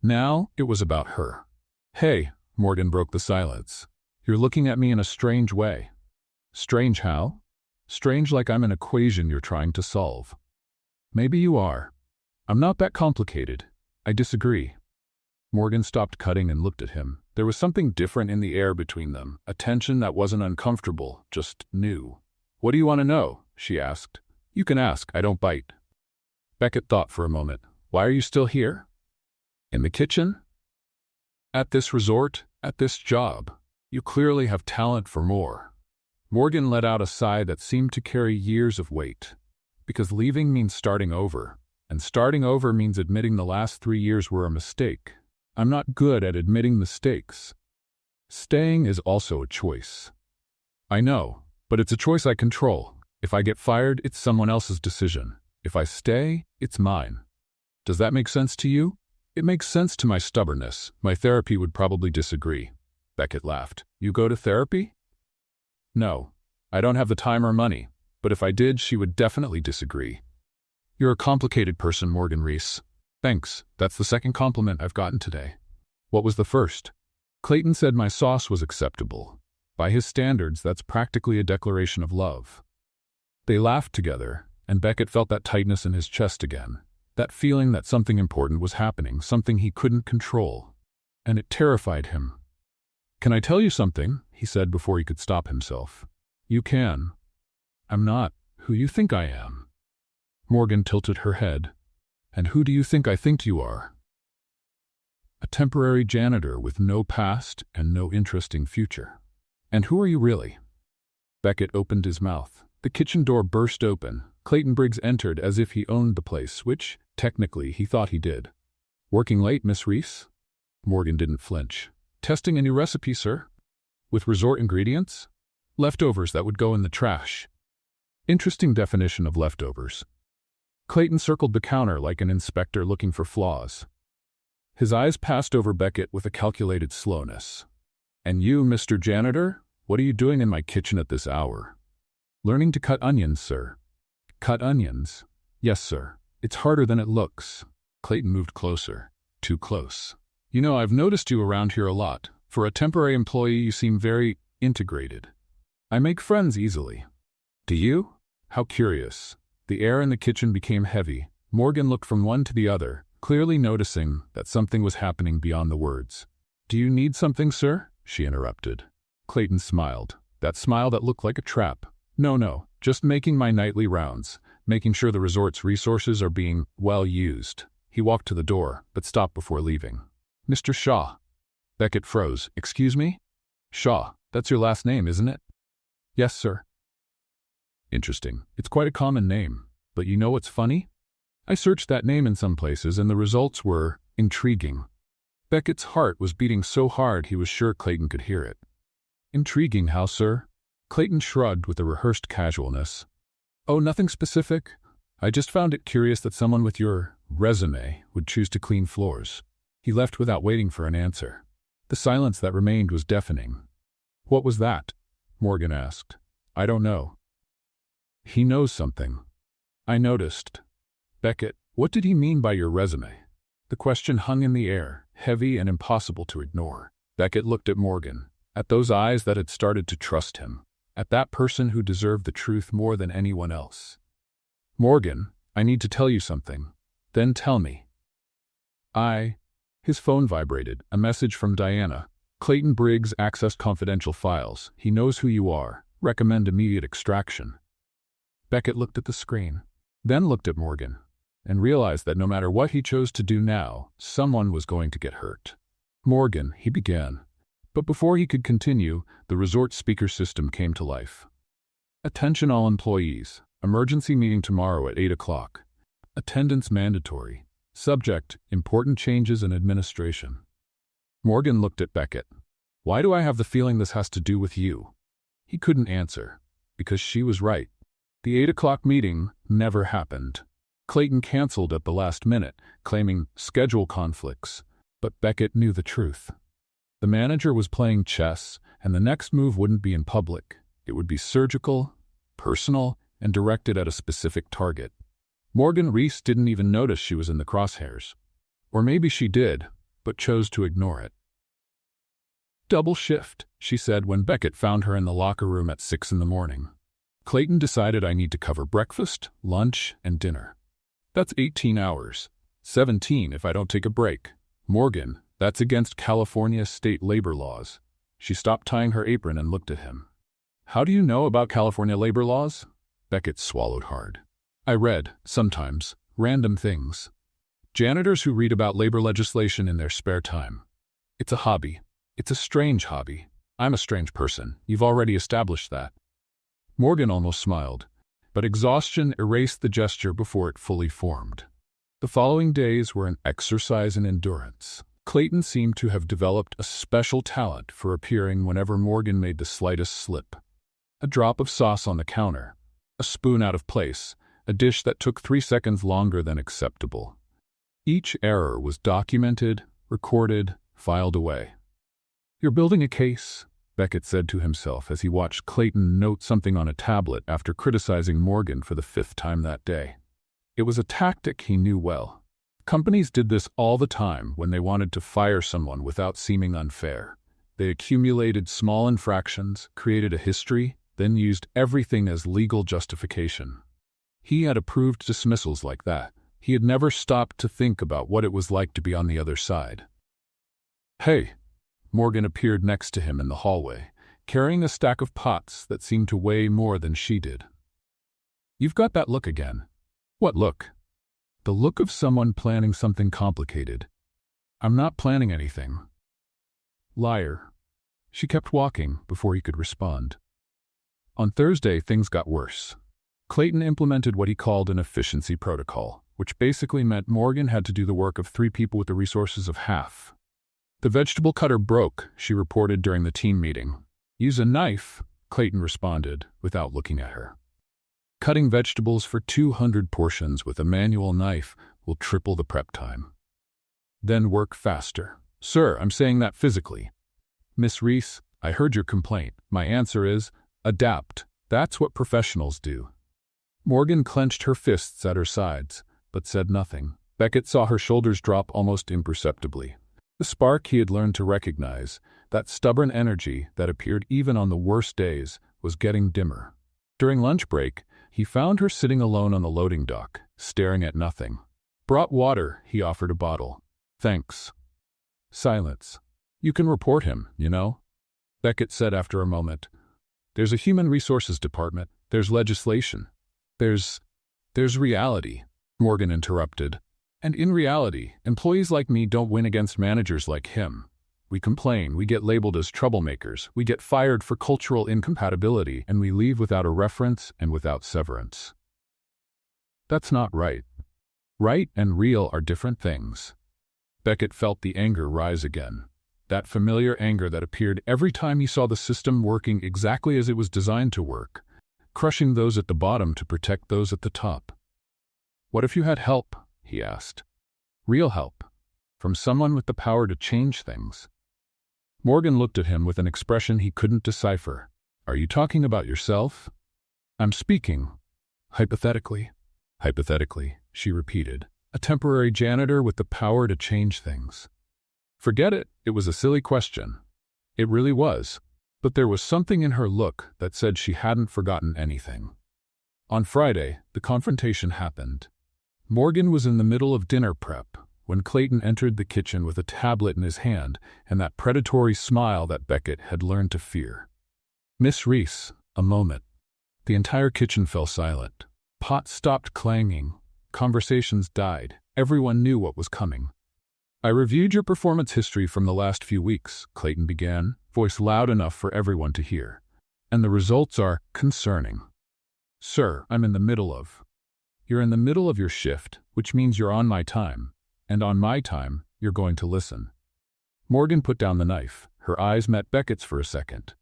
Now, it was about her. "Hey," Morgan broke the silence. "You're looking at me in a strange way." "Strange how?" "Strange like I'm an equation you're trying to solve." "Maybe you are. I'm not that complicated. I disagree." Morgan stopped cutting and looked at him. There was something different in the air between them, a tension that wasn't uncomfortable, just new. "What do you want to know?" she asked. "You can ask, I don't bite." Beckett thought for a moment. "Why are you still here? In the kitchen? At this resort? At this job? You clearly have talent for more." Morgan let out a sigh that seemed to carry years of weight. Because leaving means starting over, and starting over means admitting the last 3 years were a mistake. I'm not good at admitting mistakes. Staying is also a choice. I know, but it's a choice I control. If I get fired, it's someone else's decision. If I stay, it's mine. Does that make sense to you? It makes sense to my stubbornness. My therapy would probably disagree. Beckett laughed. You go to therapy? No, I don't have the time or money, but if I did, she would definitely disagree. You're a complicated person, Morgan Reese. Thanks, that's the second compliment I've gotten today. What was the first? Clayton said my sauce was acceptable. By his standards, that's practically a declaration of love. They laughed together, and Beckett felt that tightness in his chest again, that feeling that something important was happening, something he couldn't control, and it terrified him. Can I tell you something? He said before he could stop himself. You can. I'm not who you think I am. Morgan tilted her head. And who do you think you are? A temporary janitor with no past and no interesting future. And who are you really? Beckett opened his mouth. The kitchen door burst open. Clayton Briggs entered as if he owned the place, which, technically, he thought he did. Working late, Miss Reese? Morgan didn't flinch. Testing a new recipe, sir? With resort ingredients? Leftovers that would go in the trash. Interesting definition of leftovers. Clayton circled the counter like an inspector looking for flaws. His eyes passed over Beckett with a calculated slowness. And you, Mr. Janitor, what are you doing in my kitchen at this hour? Learning to cut onions, sir. Cut onions? Yes, sir. It's harder than it looks. Clayton moved closer. Too close. You know, I've noticed you around here a lot. For a temporary employee, you seem very integrated. I make friends easily. Do you? How curious. The air in the kitchen became heavy. Morgan looked from one to the other, clearly noticing that something was happening beyond the words. Do you need something, sir? She interrupted. Clayton smiled. That smile that looked like a trap. No, just making my nightly rounds, making sure the resort's resources are being well used. He walked to the door, but stopped before leaving. Mr. Shaw. Beckett froze. Excuse me? Shaw. That's your last name, isn't it? Yes, sir. Interesting. It's quite a common name. But you know what's funny? I searched that name in some places and the results were intriguing. Beckett's heart was beating so hard he was sure Clayton could hear it. Intriguing how, sir? Clayton shrugged with a rehearsed casualness. Oh, nothing specific. I just found it curious that someone with your resume would choose to clean floors. He left without waiting for an answer. The silence that remained was deafening. What was that? Morgan asked. I don't know. He knows something. I noticed. Beckett, what did he mean by your resume? The question hung in the air, heavy and impossible to ignore. Beckett looked at Morgan, at those eyes that had started to trust him, at that person who deserved the truth more than anyone else. Morgan, I need to tell you something. Then tell me. His phone vibrated, a message from Diana. Clayton Briggs accessed confidential files. He knows who you are. Recommend immediate extraction. Beckett looked at the screen, then looked at Morgan, and realized that no matter what he chose to do now, someone was going to get hurt. Morgan, he began. But before he could continue, the resort speaker system came to life. Attention all employees. Emergency meeting tomorrow at 8 o'clock. Attendance mandatory. Subject, important changes in administration. Morgan looked at Beckett. Why do I have the feeling this has to do with you? He couldn't answer, because she was right. The 8 o'clock meeting never happened. Clayton canceled at the last minute, claiming schedule conflicts, but Beckett knew the truth. The manager was playing chess, and the next move wouldn't be in public. It would be surgical, personal, and directed at a specific target. Morgan Reese didn't even notice she was in the crosshairs. Or maybe she did, but chose to ignore it. "Double shift," she said when Beckett found her in the locker room at 6 a.m. "Clayton decided I need to cover breakfast, lunch, and dinner. That's 18 hours. 17 if I don't take a break. Morgan, that's against California state labor laws." She stopped tying her apron and looked at him. "How do you know about California labor laws?" Beckett swallowed hard. "I read, sometimes, random things. Janitors who read about labor legislation in their spare time. It's a hobby. It's a strange hobby. I'm a strange person. You've already established that." Morgan almost smiled, but exhaustion erased the gesture before it fully formed. The following days were an exercise in endurance. Clayton seemed to have developed a special talent for appearing whenever Morgan made the slightest slip. A drop of sauce on the counter, a spoon out of place, a dish that took 3 seconds longer than acceptable. Each error was documented, recorded, filed away. "You're building a case," Beckett said to himself as he watched Clayton note something on a tablet after criticizing Morgan for the 5th time that day. It was a tactic he knew well. Companies did this all the time when they wanted to fire someone without seeming unfair. They accumulated small infractions, created a history, then used everything as legal justification. He had approved dismissals like that. He had never stopped to think about what it was like to be on the other side. "Hey!" Morgan appeared next to him in the hallway, carrying a stack of pots that seemed to weigh more than she did. "You've got that look again." "What look?" "The look of someone planning something complicated." "I'm not planning anything." "Liar." She kept walking before he could respond. On Thursday, things got worse. Clayton implemented what he called an efficiency protocol, which basically meant Morgan had to do the work of 3 people with the resources of half. "The vegetable cutter broke," she reported during the team meeting. "Use a knife," Clayton responded, without looking at her. "Cutting vegetables for 200 portions with a manual knife will triple the prep time." "Then work faster." "Sir, I'm saying that physically." "Miss Reese, I heard your complaint. My answer is, adapt. That's what professionals do." Morgan clenched her fists at her sides, but said nothing. Beckett saw her shoulders drop almost imperceptibly. The spark he had learned to recognize, that stubborn energy that appeared even on the worst days, was getting dimmer. During lunch break, he found her sitting alone on the loading dock, staring at nothing. "Brought water," he offered a bottle. "Thanks." Silence. "You can report him, you know," Beckett said after a moment. "There's a human resources department. There's legislation. There's reality," Morgan interrupted. "And in reality, employees like me don't win against managers like him. We complain, we get labeled as troublemakers, we get fired for cultural incompatibility, and we leave without a reference and without severance. That's not right. Right and real are different things." Beckett felt the anger rise again. That familiar anger that appeared every time he saw the system working exactly as it was designed to work, crushing those at the bottom to protect those at the top. "What if you had help?" he asked. "Real help. From someone with the power to change things." Morgan looked at him with an expression he couldn't decipher. "Are you talking about yourself?" "I'm speaking. Hypothetically." "Hypothetically," she repeated. "A temporary janitor with the power to change things." Forget it. It was a silly question. It really was. But there was something in her look that said she hadn't forgotten anything. On Friday, the confrontation happened. Morgan was in the middle of dinner prep when Clayton entered the kitchen with a tablet in his hand and that predatory smile that Beckett had learned to fear. "Miss Reese," a moment. The entire kitchen fell silent. Pots stopped clanging. Conversations died. Everyone knew what was coming. "I reviewed your performance history from the last few weeks," Clayton began, voice loud enough for everyone to hear. "And the results are concerning." "Sir, I'm in the middle of..." "You're in the middle of your shift, which means you're on my time. And on my time, you're going to listen." Morgan put down the knife. Her eyes met Beckett's for a second.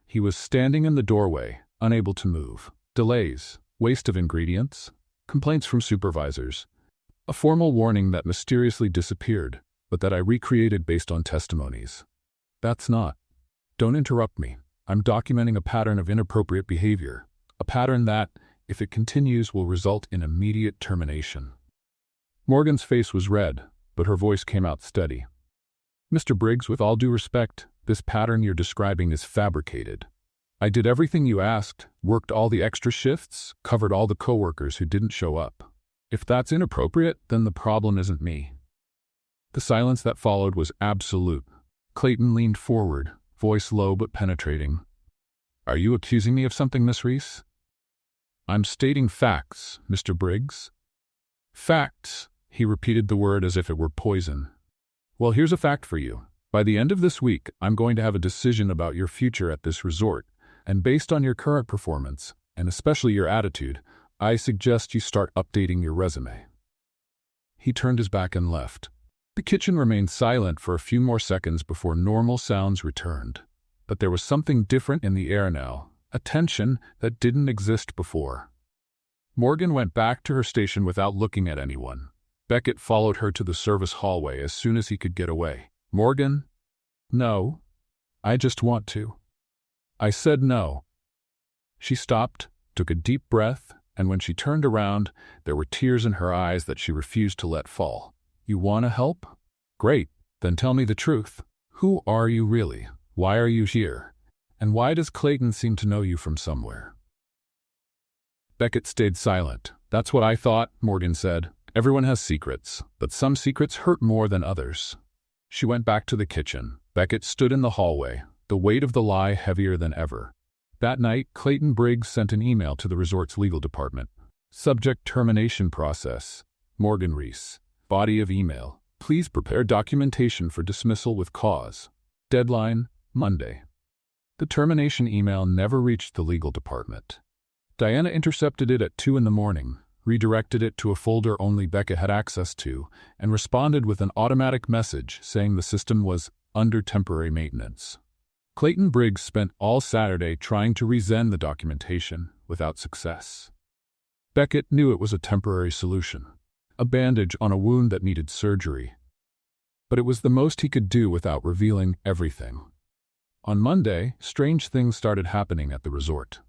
He was standing in the doorway, unable to move. Delays, waste of ingredients, complaints from supervisors. A formal warning that mysteriously disappeared, but that I recreated based on testimonies. "That's not..." "Don't interrupt me." I'm documenting a pattern of inappropriate behavior, a pattern that, if it continues, will result in immediate termination." Morgan's face was red, but her voice came out steady. "Mr. Briggs, with all due respect, this pattern you're describing is fabricated. I did everything you asked, worked all the extra shifts, covered all the coworkers who didn't show up. If that's inappropriate, then the problem isn't me." The silence that followed was absolute. Clayton leaned forward, voice low but penetrating. "Are you accusing me of something, Miss Reese?" "I'm stating facts, Mr. Briggs." "Facts," he repeated the word as if it were poison. "Well, here's a fact for you. By the end of this week, I'm going to have a decision about your future at this resort, and based on your current performance, and especially your attitude, I suggest you start updating your resume." He turned his back and left. The kitchen remained silent for a few more seconds before normal sounds returned. But there was something different in the air now, a tension that didn't exist before. Morgan went back to her station without looking at anyone. Beckett followed her to the service hallway as soon as he could get away. "Morgan?" "No. I just want to." "I said no." She stopped, took a deep breath, and when she turned around, there were tears in her eyes that she refused to let fall. "You want to help? Great. Then tell me the truth. Who are you really? Why are you here? And why does Clayton seem to know you from somewhere?" Beckett stayed silent. "That's what I thought," Morgan said. "Everyone has secrets, but some secrets hurt more than others." She went back to the kitchen. Beckett stood in the hallway, the weight of the lie heavier than ever. That night, Clayton Briggs sent an email to the resort's legal department. Subject: termination process. Morgan Reese. Body of email: please prepare documentation for dismissal with cause. Deadline: Monday. The termination email never reached the legal department. Diana intercepted it at 2 a.m, redirected it to a folder only Beckett had access to, and responded with an automatic message saying the system was under temporary maintenance. Clayton Briggs spent all Saturday trying to resend the documentation, without success. Beckett knew it was a temporary solution, a bandage on a wound that needed surgery. But it was the most he could do without revealing everything. On Monday, strange things started happening at the resort.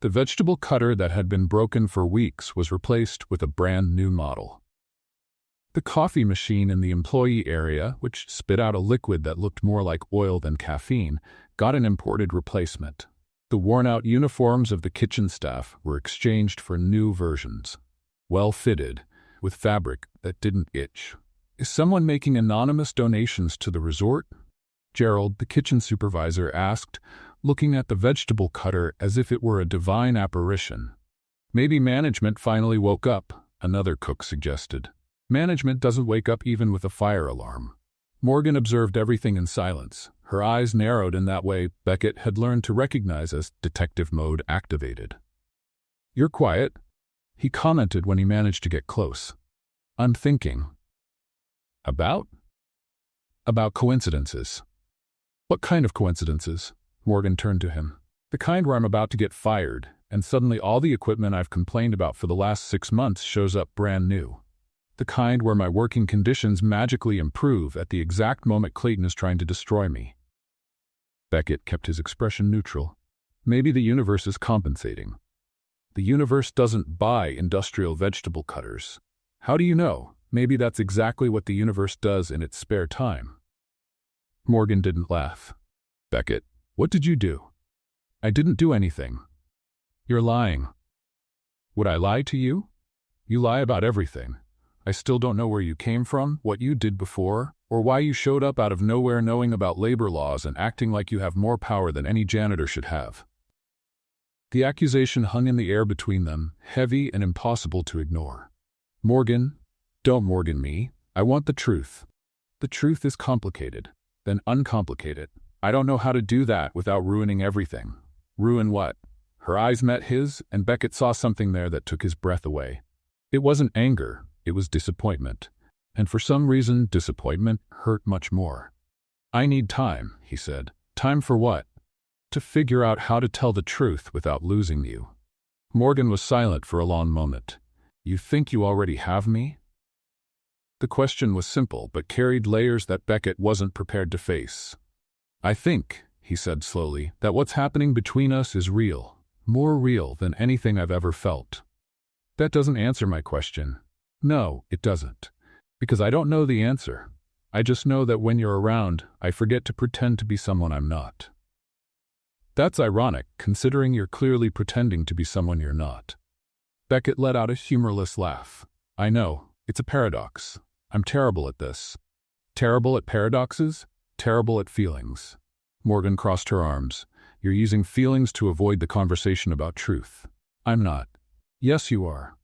The vegetable cutter that had been broken for weeks was replaced with a brand new model. The coffee machine in the employee area, which spit out a liquid that looked more like oil than caffeine, got an imported replacement. The worn-out uniforms of the kitchen staff were exchanged for new versions, well-fitted, with fabric that didn't itch. "Is someone making anonymous donations to the resort?" Gerald, the kitchen supervisor, asked, looking at the vegetable cutter as if it were a divine apparition. "Maybe management finally woke up," another cook suggested. "Management doesn't wake up even with a fire alarm." Morgan observed everything in silence. Her eyes narrowed in that way Beckett had learned to recognize as detective mode activated. "You're quiet," he commented when he managed to get close. "I'm thinking." About coincidences." "What kind of coincidences?" Morgan turned to him. "The kind where I'm about to get fired, and suddenly all the equipment I've complained about for the last 6 months shows up brand new. The kind where my working conditions magically improve at the exact moment Clayton is trying to destroy me." Beckett kept his expression neutral. "Maybe the universe is compensating. The universe doesn't buy industrial vegetable cutters. How do you know? Maybe that's exactly what the universe does in its spare time." Morgan didn't laugh. "Beckett, what did you do?" "I didn't do anything." "You're lying." "Would I lie to you?" "You lie about everything. I still don't know where you came from, what you did before, or why you showed up out of nowhere knowing about labor laws and acting like you have more power than any janitor should have." The accusation hung in the air between them, heavy and impossible to ignore. "Morgan, don't Morgan me. I want the truth." "The truth is complicated." "Then uncomplicate it." "I don't know how to do that without ruining everything." "Ruin what?" Her eyes met his, and Beckett saw something there that took his breath away. It wasn't anger, it was disappointment. And for some reason, disappointment hurt much more. "I need time," he said. "Time for what?" "To figure out how to tell the truth without losing you." Morgan was silent for a long moment. "You think you already have me?" The question was simple, but carried layers that Beckett wasn't prepared to face. "I think," he said slowly, that what's happening between us is real, more real than anything I've ever felt. That doesn't answer my question. No, it doesn't. Because I don't know the answer. I just know that when you're around, I forget to pretend to be someone I'm not. That's ironic, considering you're clearly pretending to be someone you're not. Beckett let out a humorless laugh. I know, it's a paradox. I'm terrible at this. Terrible at paradoxes? Terrible at feelings. Morgan crossed her arms. You're using feelings to avoid the conversation about truth. I'm not. Yes, you are.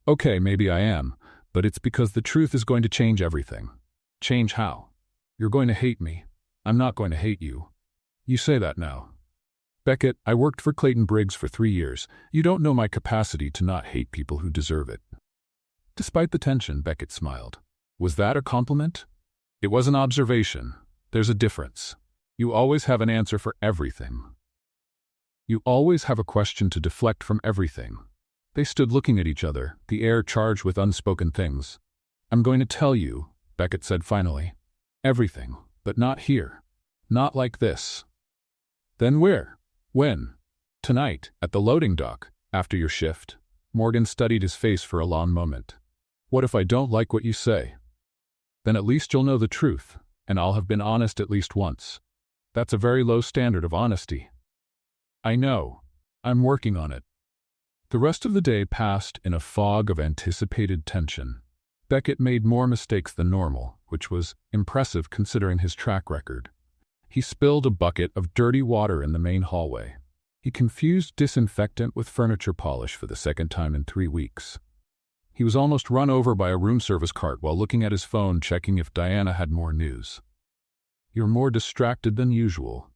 Okay, maybe I am, but it's because the truth is going to change everything. Change how? You're going to hate me. I'm not going to hate you. You say that now. Beckett, I worked for Clayton Briggs for 3 years. You don't know my capacity to not hate people who deserve it. Despite the tension, Beckett smiled. Was that a compliment? It was an observation. There's a difference. You always have an answer for everything. You always have a question to deflect from everything. They stood looking at each other, the air charged with unspoken things. I'm going to tell you, Beckett said finally. Everything, but not here. Not like this. Then where? When? Tonight, at the loading dock, after your shift. Morgan studied his face for a long moment. What if I don't like what you say? Then at least you'll know the truth, and I'll have been honest at least once. That's a very low standard of honesty. I know. I'm working on it. The rest of the day passed in a fog of anticipated tension. Beckett made more mistakes than normal, which was impressive considering his track record. He spilled a bucket of dirty water in the main hallway. He confused disinfectant with furniture polish for the second time in 3 weeks. He was almost run over by a room service cart while looking at his phone checking if Diana had more news. You're more distracted than usual.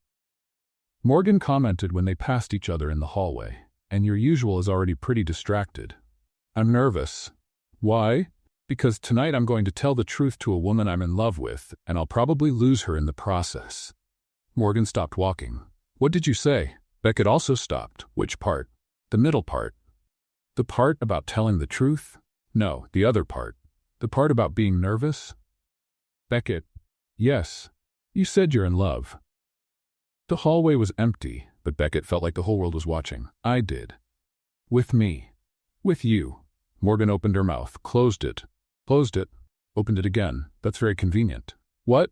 Morgan commented when they passed each other in the hallway, and your usual is already pretty distracted. I'm nervous. Why? Because tonight I'm going to tell the truth to a woman I'm in love with, and I'll probably lose her in the process. Morgan stopped walking. What did you say? Beckett also stopped. Which part? The middle part. The part about telling the truth? No, the other part. The part about being nervous? Beckett. Yes. You said you're in love. The hallway was empty, but Beckett felt like the whole world was watching. I did. With me. With you. Morgan opened her mouth, closed it, opened it again. That's very convenient. What?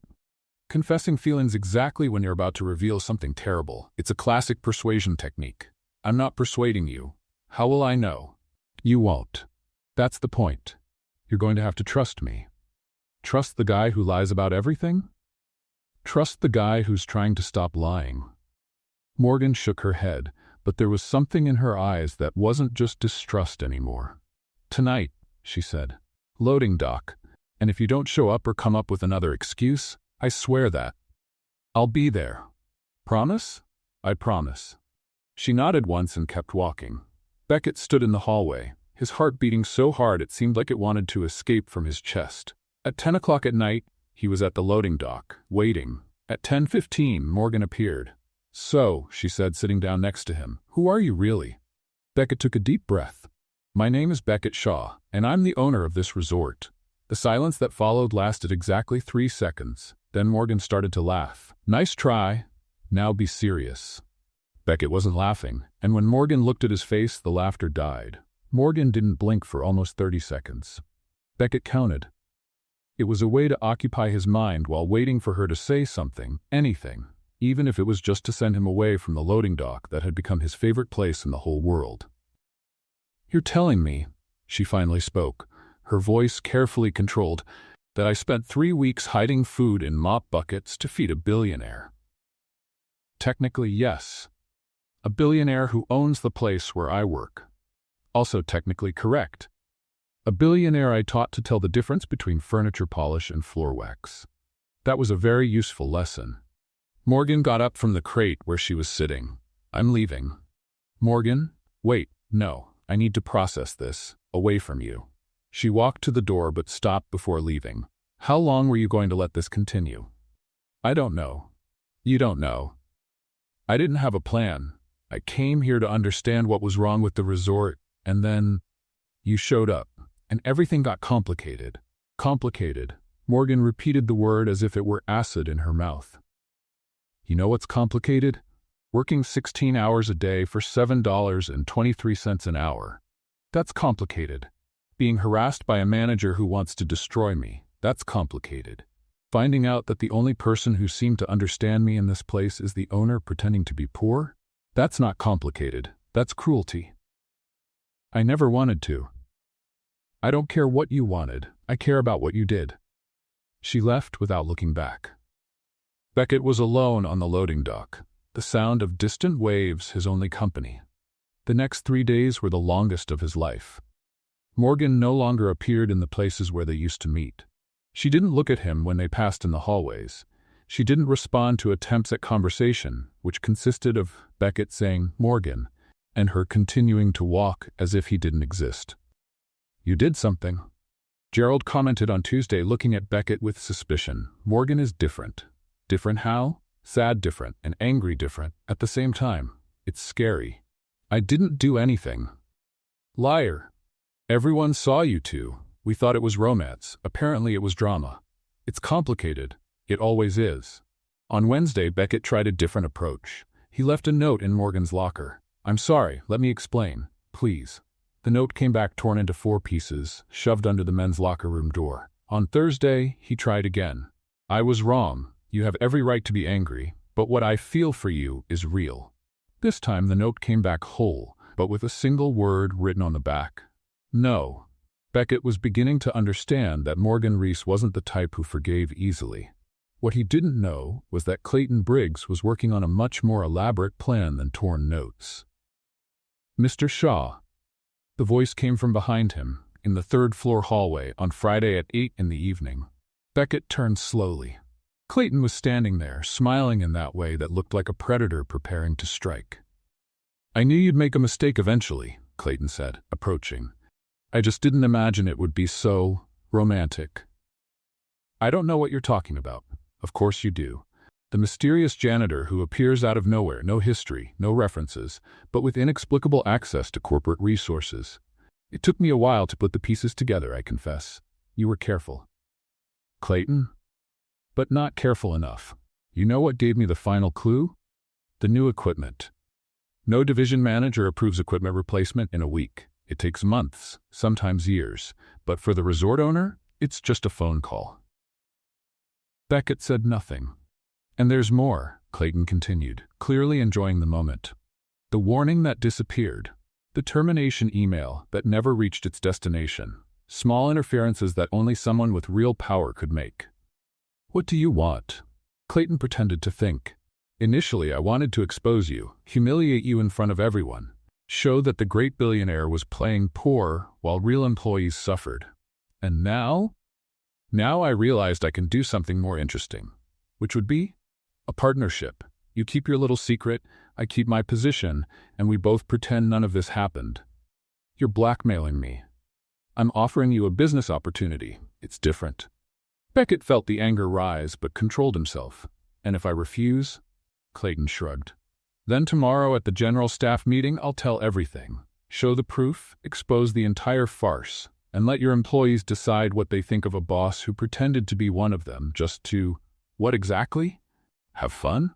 Confessing feelings exactly when you're about to reveal something terrible. It's a classic persuasion technique. I'm not persuading you. How will I know? You won't. That's the point. You're going to have to trust me. Trust the guy who lies about everything? Trust the guy who's trying to stop lying. Morgan shook her head, but there was something in her eyes that wasn't just distrust anymore. Tonight, she said. Loading dock. And if you don't show up or come up with another excuse, I swear that. I'll be there. Promise? I promise. She nodded once and kept walking. Beckett stood in the hallway, his heart beating so hard it seemed like it wanted to escape from his chest. At 10 o'clock at night, he was at the loading dock, waiting. At 10:15, Morgan appeared. So, she said, sitting down next to him, who are you really? Beckett took a deep breath. My name is Beckett Shaw, and I'm the owner of this resort. The silence that followed lasted exactly 3 seconds. Then Morgan started to laugh. Nice try. Now be serious. Beckett wasn't laughing, and when Morgan looked at his face, the laughter died. Morgan didn't blink for almost 30 seconds. Beckett counted. It was a way to occupy his mind while waiting for her to say something, anything, even if it was just to send him away from the loading dock that had become his favorite place in the whole world. You're telling me, she finally spoke, her voice carefully controlled, that I spent 3 weeks hiding food in mop buckets to feed a billionaire. Technically, yes. A billionaire who owns the place where I work. Also technically correct. A billionaire I taught to tell the difference between furniture polish and floor wax. That was a very useful lesson. Morgan got up from the crate where she was sitting. I'm leaving. Morgan? Wait, no, I need to process this, away from you. She walked to the door but stopped before leaving. How long were you going to let this continue? I don't know. You don't know. I didn't have a plan. I came here to understand what was wrong with the resort, and then you showed up, and everything got complicated. Complicated. Morgan repeated the word as if it were acid in her mouth. You know what's complicated? Working 16 hours a day for $7.23 an hour. That's complicated. Being harassed by a manager who wants to destroy me. That's complicated. Finding out that the only person who seemed to understand me in this place is the owner pretending to be poor? That's not complicated. That's cruelty. I never wanted to. I don't care what you wanted. I care about what you did. She left without looking back. Beckett was alone on the loading dock, the sound of distant waves his only company. The next 3 days were the longest of his life. Morgan no longer appeared in the places where they used to meet. She didn't look at him when they passed in the hallways. She didn't respond to attempts at conversation, which consisted of Beckett saying, "Morgan," and her continuing to walk as if he didn't exist. "You did something," Gerald commented on Tuesday, looking at Beckett with suspicion. "Morgan is different." Different how? Sad different and angry different at the same time. It's scary. "I didn't do anything." "Liar. Everyone saw you two. We thought it was romance. Apparently it was drama. It's complicated. It always is." On Wednesday, Beckett tried a different approach. He left a note in Morgan's locker. "I'm sorry, let me explain, please." The note came back torn into 4 pieces, shoved under the men's locker room door. On Thursday, he tried again. "I was wrong. You have every right to be angry, but what I feel for you is real." This time the note came back whole, but with a single word written on the back. No. Beckett was beginning to understand that Morgan Reese wasn't the type who forgave easily. What he didn't know was that Clayton Briggs was working on a much more elaborate plan than torn notes. "Mr. Shaw." The voice came from behind him, in the 3rd-floor hallway, on Friday at 8 in the evening. Beckett turned slowly. Clayton was standing there, smiling in that way that looked like a predator preparing to strike. "I knew you'd make a mistake eventually," Clayton said, approaching. "I just didn't imagine it would be so romantic." "I don't know what you're talking about." "Of course you do. The mysterious janitor who appears out of nowhere, no history, no references, but with inexplicable access to corporate resources. It took me a while to put the pieces together, I confess. You were careful." "Clayton?" "But not careful enough. You know what gave me the final clue? The new equipment. No division manager approves equipment replacement in a week. It takes months, sometimes years, but for the resort owner, it's just a phone call." Beckett said nothing. "And there's more," Clayton continued, clearly enjoying the moment. "The warning that disappeared. The termination email that never reached its destination. Small interferences that only someone with real power could make." "What do you want?" Clayton pretended to think. "Initially, I wanted to expose you, humiliate you in front of everyone, show that the great billionaire was playing poor while real employees suffered. And now? Now I realized I can do something more interesting. Which would be? A partnership. You keep your little secret, I keep my position, and we both pretend none of this happened. You're blackmailing me. I'm offering you a business opportunity. It's different." Beckett felt the anger rise but controlled himself. "And if I refuse?" Clayton shrugged. "Then tomorrow at the general staff meeting I'll tell everything. Show the proof, expose the entire farce, and let your employees decide what they think of a boss who pretended to be one of them just to, what exactly? Have fun?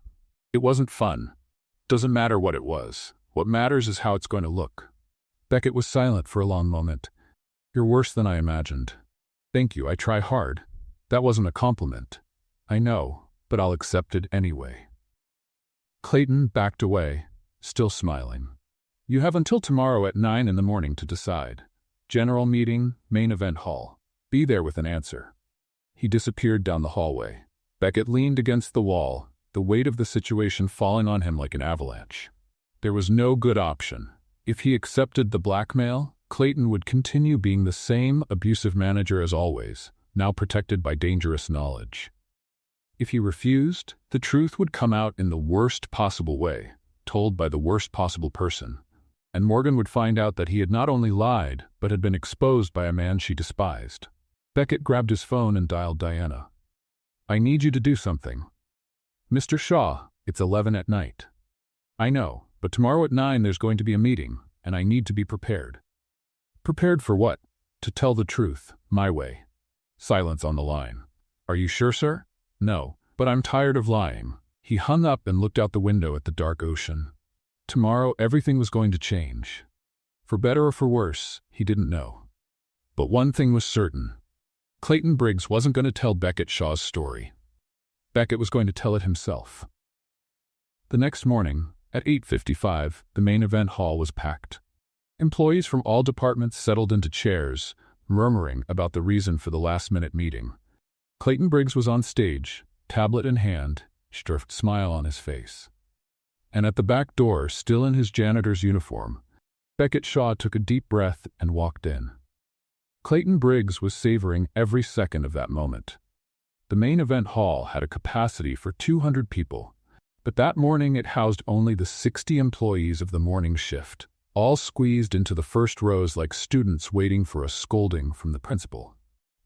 It wasn't fun. Doesn't matter what it was. What matters is how it's going to look." Beckett was silent for a long moment. "You're worse than I imagined." "Thank you, I try hard." "That wasn't a compliment." "I know, but I'll accept it anyway." Clayton backed away, still smiling. "You have until tomorrow at 9 in the morning to decide. General meeting, main event hall. Be there with an answer." He disappeared down the hallway. Beckett leaned against the wall, the weight of the situation falling on him like an avalanche. There was no good option. If he accepted the blackmail, Clayton would continue being the same abusive manager as always, now protected by dangerous knowledge. If he refused, the truth would come out in the worst possible way, told by the worst possible person, and Morgan would find out that he had not only lied, but had been exposed by a man she despised. Beckett grabbed his phone and dialed Diana. "I need you to do something." "Mr. Shaw, it's 11 at night." "I know, but tomorrow at 9 there's going to be a meeting, and I need to be prepared." "Prepared for what?" "To tell the truth, my way." Silence on the line. "Are you sure, sir?" "No, but I'm tired of lying. He hung up and looked out the window at the dark ocean. Tomorrow, everything was going to change. For better or for worse, he didn't know. But one thing was certain. Clayton Briggs wasn't going to tell Beckett Shaw's story. Beckett was going to tell it himself. The next morning, at 8:55, the main event hall was packed. Employees from all departments settled into chairs, murmuring about the reason for the last-minute meeting. Clayton Briggs was on stage, tablet in hand, a smile on his face. And at the back door, still in his janitor's uniform, Beckett Shaw took a deep breath and walked in. Clayton Briggs was savoring every second of that moment. The main event hall had a capacity for 200 people, but that morning it housed only the 60 employees of the morning shift, all squeezed into the first rows like students waiting for a scolding from the principal.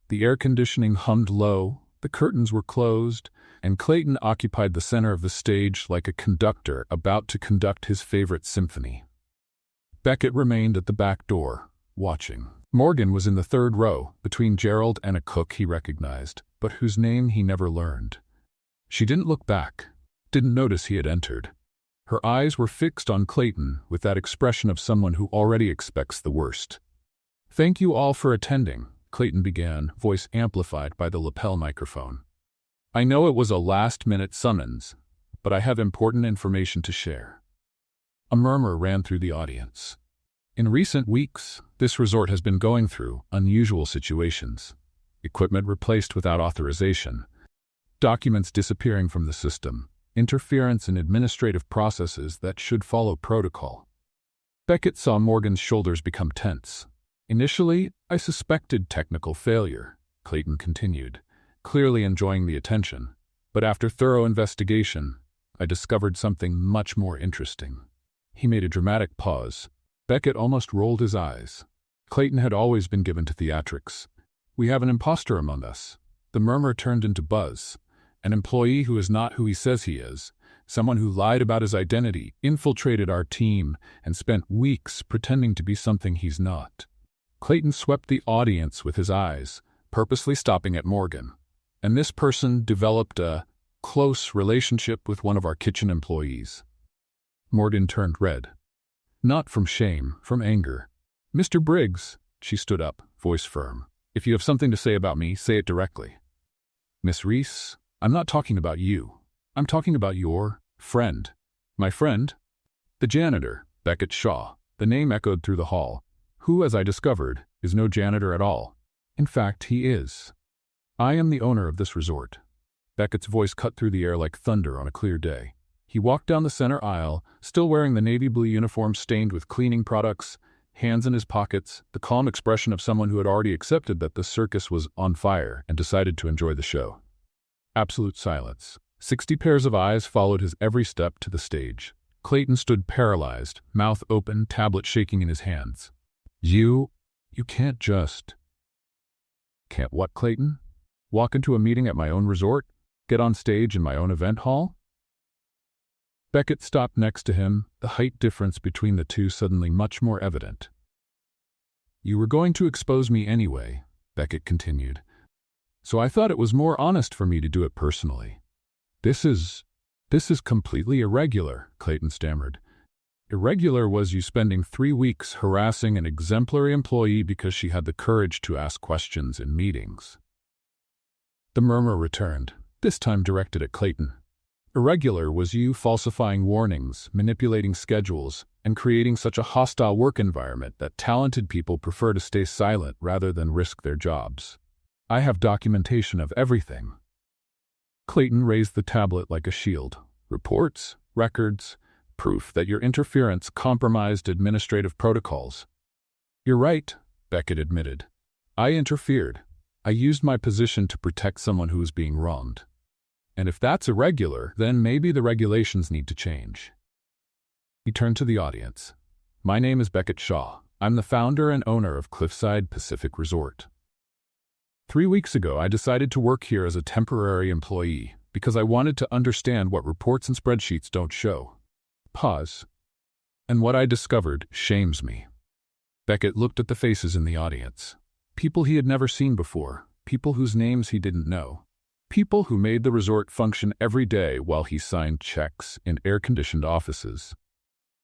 The air conditioning hummed low, the curtains were closed, and Clayton occupied the center of the stage like a conductor about to conduct his favorite symphony. Beckett remained at the back door, watching. Morgan was in the third row, between Gerald and a cook he recognized, but whose name he never learned. She didn't look back, didn't notice he had entered. Her eyes were fixed on Clayton with that expression of someone who already expects the worst. "Thank you all for attending," Clayton began, voice amplified by the lapel microphone. "I know it was a last-minute summons, but I have important information to share." A murmur ran through the audience. In recent weeks, this resort has been going through unusual situations. Equipment replaced without authorization, documents disappearing from the system, interference in administrative processes that should follow protocol. Beckett saw Morgan's shoulders become tense. "Initially, I suspected technical failure," Clayton continued, clearly enjoying the attention. "But after thorough investigation, I discovered something much more interesting." He made a dramatic pause. Beckett almost rolled his eyes. Clayton had always been given to theatrics. "We have an imposter among us." The murmur turned into buzz. "An employee who is not who he says he is. Someone who lied about his identity, infiltrated our team, and spent weeks pretending to be something he's not." Clayton swept the audience with his eyes, purposely stopping at Morgan. "And this person developed a close relationship with one of our kitchen employees." Morgan turned red. Not from shame, from anger. "Mr. Briggs," she stood up, voice firm. "If you have something to say about me, say it directly." "Miss Reese, I'm not talking about you. I'm talking about your friend." "My friend?" "The janitor, Beckett Shaw." The name echoed through the hall. "Who, as I discovered, is no janitor at all. In fact, he is. I am the owner of this resort." Beckett's voice cut through the air like thunder on a clear day. He walked down the center aisle, still wearing the navy blue uniform stained with cleaning products, hands in his pockets, the calm expression of someone who had already accepted that the circus was on fire and decided to enjoy the show. Absolute silence. 60 pairs of eyes followed his every step to the stage. Clayton stood paralyzed, mouth open, tablet shaking in his hands. You can't just..." "Can't what, Clayton? Walk into a meeting at my own resort? Get on stage in my own event hall?" Beckett stopped next to him, the height difference between the two suddenly much more evident. "You were going to expose me anyway," Beckett continued. "So I thought it was more honest for me to do it personally." This is completely irregular," Clayton stammered. "Irregular was you spending 3 weeks harassing an exemplary employee because she had the courage to ask questions in meetings." The murmur returned, this time directed at Clayton. "Irregular was you falsifying warnings, manipulating schedules, and creating such a hostile work environment that talented people prefer to stay silent rather than risk their jobs. I have documentation of everything." Clayton raised the tablet like a shield. "Reports, records, proof that your interference compromised administrative protocols." "You're right," Beckett admitted. "I interfered. I used my position to protect someone who was being wronged. And if that's irregular, then maybe the regulations need to change." He turned to the audience. "My name is Beckett Shaw. I'm the founder and owner of Cliffside Pacific Resort. 3 weeks ago, I decided to work here as a temporary employee because I wanted to understand what reports and spreadsheets don't show." Pause. "And what I discovered shames me." Beckett looked at the faces in the audience. People he had never seen before, people whose names he didn't know. People who made the resort function every day while he signed checks in air-conditioned offices.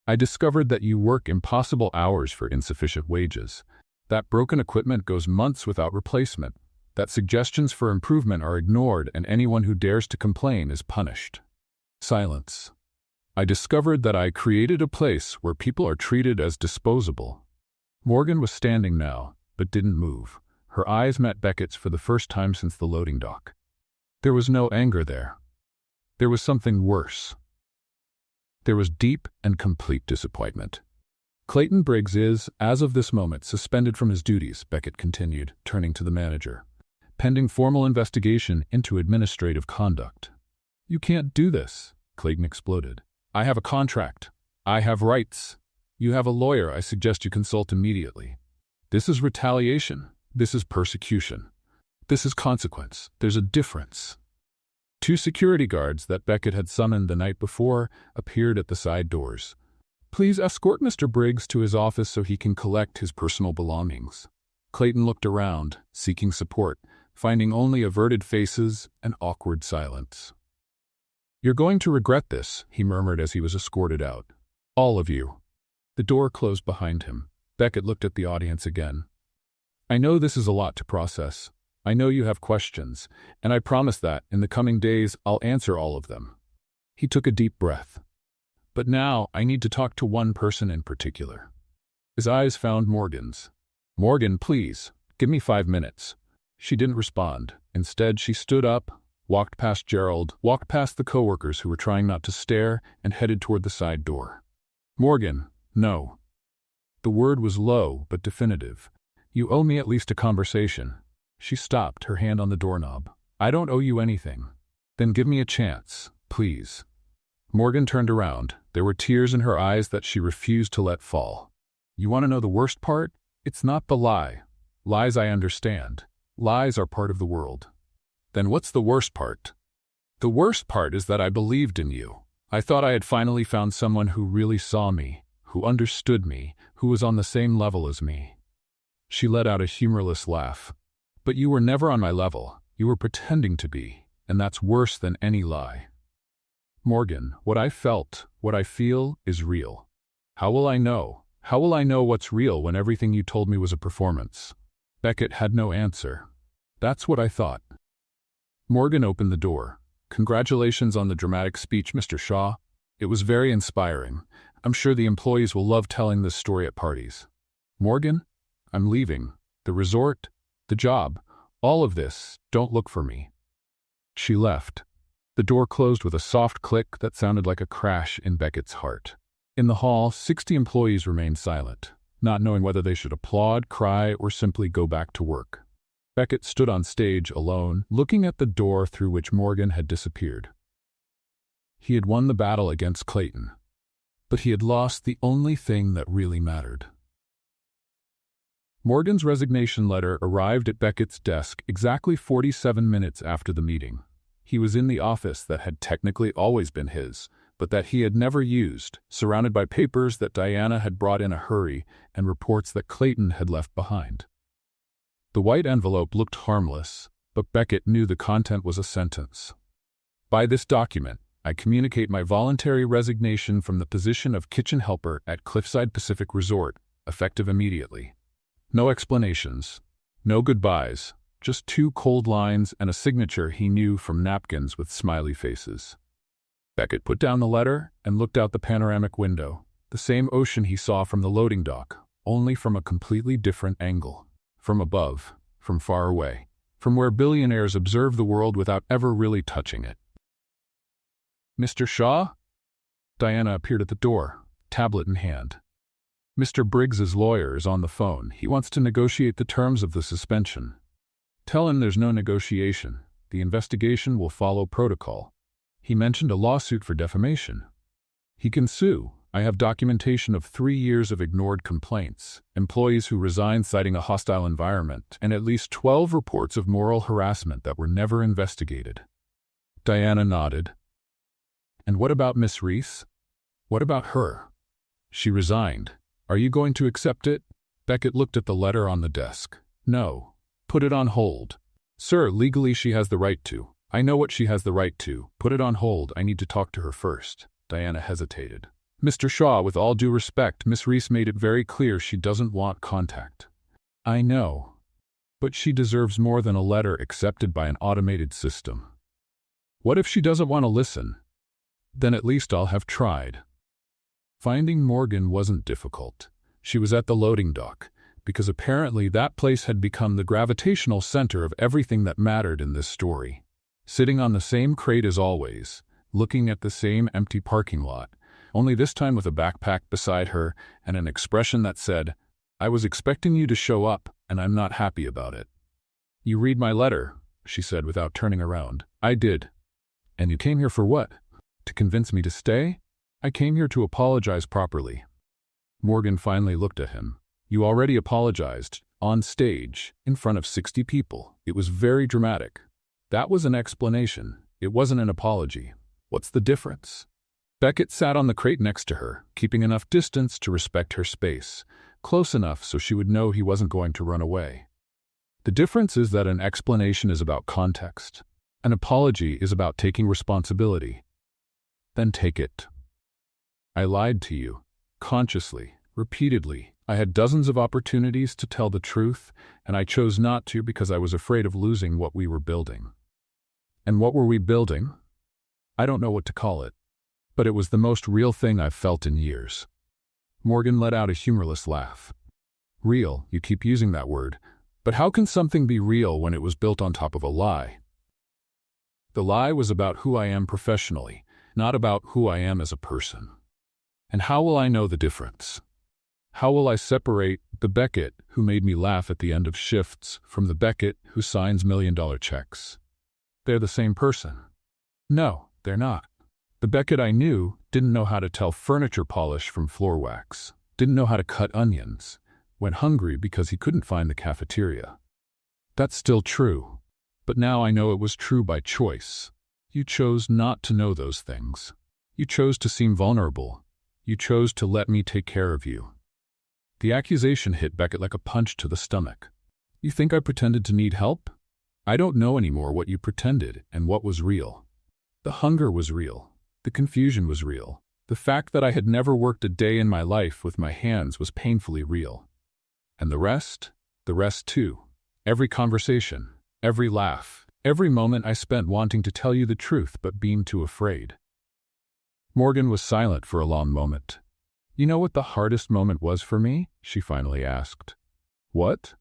I discovered that you work impossible hours for insufficient wages, that broken equipment goes months without replacement, that suggestions for improvement are ignored and anyone who dares to complain is punished. Silence. I discovered that I created a place where people are treated as disposable. Morgan was standing now, but didn't move. Her eyes met Beckett's for the first time since the loading dock. There was no anger there. There was something worse. There was deep and complete disappointment. Clayton Briggs is, as of this moment, suspended from his duties, Beckett continued, turning to the manager, pending formal investigation into administrative conduct. You can't do this, Clayton exploded. I have a contract. I have rights. You have a lawyer. I suggest you consult immediately. This is retaliation. This is persecution. This is consequence. There's a difference. 2 security guards that Beckett had summoned the night before appeared at the side doors. Please escort Mr. Briggs to his office so he can collect his personal belongings. Clayton looked around, seeking support, finding only averted faces and awkward silence. You're going to regret this, he murmured as he was escorted out. All of you. The door closed behind him. Beckett looked at the audience again. I know this is a lot to process. I know you have questions, and I promise that, in the coming days, I'll answer all of them. He took a deep breath. But now, I need to talk to one person in particular. His eyes found Morgan's. Morgan, please, give me 5 minutes. She didn't respond. Instead, she stood up, walked past Gerald, walked past the coworkers who were trying not to stare, and headed toward the side door. Morgan, no. The word was low, but definitive. You owe me at least a conversation. She stopped, her hand on the doorknob. I don't owe you anything. Then give me a chance, please. Morgan turned around. There were tears in her eyes that she refused to let fall. You want to know the worst part? It's not the lie. Lies I understand. Lies are part of the world. Then what's the worst part? The worst part is that I believed in you. I thought I had finally found someone who really saw me, who understood me, who was on the same level as me. She let out a humorless laugh. But you were never on my level. You were pretending to be, and that's worse than any lie. Morgan, what I felt, what I feel, is real. How will I know? How will I know what's real when everything you told me was a performance? Beckett had no answer. That's what I thought. Morgan opened the door. Congratulations on the dramatic speech, Mr. Shaw. It was very inspiring. I'm sure the employees will love telling this story at parties. Morgan, I'm leaving. The resort, the job, all of this, don't look for me. She left. The door closed with a soft click that sounded like a crash in Beckett's heart. In the hall, 60 employees remained silent, not knowing whether they should applaud, cry, or simply go back to work. Beckett stood on stage alone, looking at the door through which Morgan had disappeared. He had won the battle against Clayton, but he had lost the only thing that really mattered. Morgan's resignation letter arrived at Beckett's desk exactly 47 minutes after the meeting. He was in the office that had technically always been his, but that he had never used, surrounded by papers that Diana had brought in a hurry and reports that Clayton had left behind. The white envelope looked harmless, but Beckett knew the content was a sentence. By this document, I communicate my voluntary resignation from the position of kitchen helper at Cliffside Pacific Resort, effective immediately. No explanations, no goodbyes, just 2 cold lines and a signature he knew from napkins with smiley faces. Beckett put down the letter and looked out the panoramic window, the same ocean he saw from the loading dock, only from a completely different angle. From above, from far away, from where billionaires observe the world without ever really touching it. Mr. Shaw? Diana appeared at the door, tablet in hand. Mr. Briggs's lawyer is on the phone. He wants to negotiate the terms of the suspension. Tell him there's no negotiation. The investigation will follow protocol. He mentioned a lawsuit for defamation. He can sue. I have documentation of 3 years of ignored complaints, employees who resigned citing a hostile environment, and at least 12 reports of moral harassment that were never investigated. Diana nodded. And what about Miss Reese? What about her? She resigned. Are you going to accept it? Beckett looked at the letter on the desk. No. Put it on hold. Sir, legally she has the right to. I know what she has the right to. Put it on hold. I need to talk to her first. Diana hesitated. Mr. Shaw, with all due respect, Miss Reese made it very clear she doesn't want contact. I know. But she deserves more than a letter accepted by an automated system. What if she doesn't want to listen? Then at least I'll have tried. Finding Morgan wasn't difficult. She was at the loading dock, because apparently that place had become the gravitational center of everything that mattered in this story. Sitting on the same crate as always, looking at the same empty parking lot, only this time with a backpack beside her and an expression that said, I was expecting you to show up, and I'm not happy about it. You read my letter, she said without turning around. I did. And you came here for what? To convince me to stay? I came here to apologize properly. Morgan finally looked at him. You already apologized, on stage, in front of 60 people. It was very dramatic. That was an explanation. It wasn't an apology. What's the difference? Beckett sat on the crate next to her, keeping enough distance to respect her space, close enough so she would know he wasn't going to run away. The difference is that an explanation is about context. An apology is about taking responsibility. Then take it. I lied to you, consciously, repeatedly. I had dozens of opportunities to tell the truth, and I chose not to because I was afraid of losing what we were building. And what were we building? I don't know what to call it, but it was the most real thing I've felt in years. Morgan let out a humorless laugh. Real, you keep using that word, but how can something be real when it was built on top of a lie? The lie was about who I am professionally, not about who I am as a person. And how will I know the difference? How will I separate the Beckett who made me laugh at the end of shifts from the Beckett who signs million-dollar checks? They're the same person. No, they're not. The Beckett I knew didn't know how to tell furniture polish from floor wax, didn't know how to cut onions, went hungry because he couldn't find the cafeteria. That's still true, but now I know it was true by choice. You chose not to know those things. You chose to seem vulnerable. You chose to let me take care of you. The accusation hit Beckett like a punch to the stomach. You think I pretended to need help? I don't know anymore what you pretended and what was real. The hunger was real. The confusion was real. The fact that I had never worked a day in my life with my hands was painfully real. And the rest too. Every conversation, every laugh, every moment I spent wanting to tell you the truth but being too afraid. Morgan was silent for a long moment. You know what the hardest moment was for me? She finally asked. What?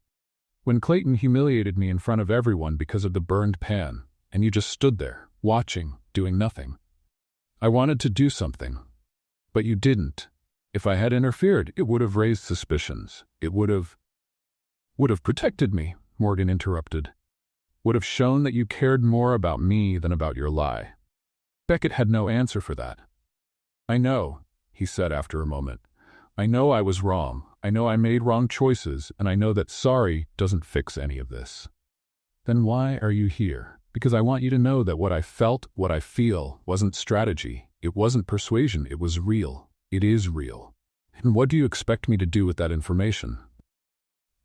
When Clayton humiliated me in front of everyone because of the burned pan, and you just stood there, watching, doing nothing. I wanted to do something, but you didn't. If I had interfered, it would have raised suspicions. It would have protected me, Morgan interrupted. Would have shown that you cared more about me than about your lie. Beckett had no answer for that. I know, he said after a moment. I know I was wrong. I know I made wrong choices, and I know that sorry doesn't fix any of this. Then why are you here? Because I want you to know that what I felt, what I feel, wasn't strategy. It wasn't persuasion. It was real. It is real. And what do you expect me to do with that information?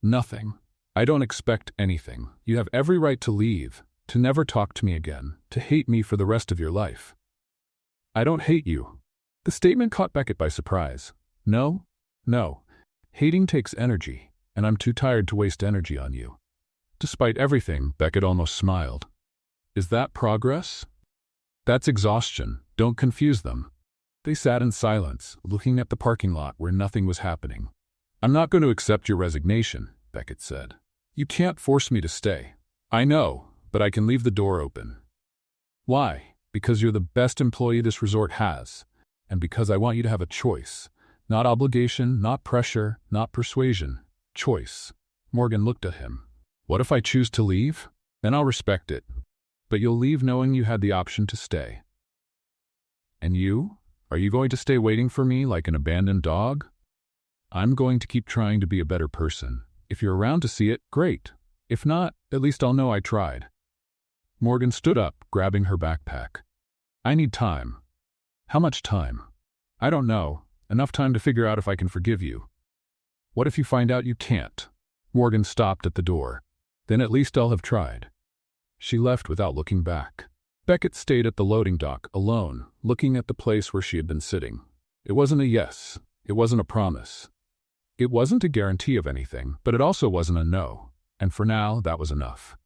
Nothing. I don't expect anything. You have every right to leave, to never talk to me again, to hate me for the rest of your life. I don't hate you. The statement caught Beckett by surprise. No. Hating takes energy, and I'm too tired to waste energy on you. Despite everything, Beckett almost smiled. Is that progress? That's exhaustion. Don't confuse them. They sat in silence, looking at the parking lot where nothing was happening. I'm not going to accept your resignation, Beckett said. You can't force me to stay. I know, but I can leave the door open. Why? Because you're the best employee this resort has, and because I want you to have a choice. Not obligation, not pressure, not persuasion. Choice. Morgan looked at him. What if I choose to leave? Then I'll respect it. But you'll leave knowing you had the option to stay. And you? Are you going to stay waiting for me like an abandoned dog? I'm going to keep trying to be a better person. If you're around to see it, great. If not, at least I'll know I tried. Morgan stood up, grabbing her backpack. I need time. How much time? I don't know. Enough time to figure out if I can forgive you. What if you find out you can't? Morgan stopped at the door. Then at least I'll have tried. She left without looking back. Beckett stayed at the loading dock, alone, looking at the place where she had been sitting. It wasn't a yes. It wasn't a promise. It wasn't a guarantee of anything, but it also wasn't a no. And for now, that was enough.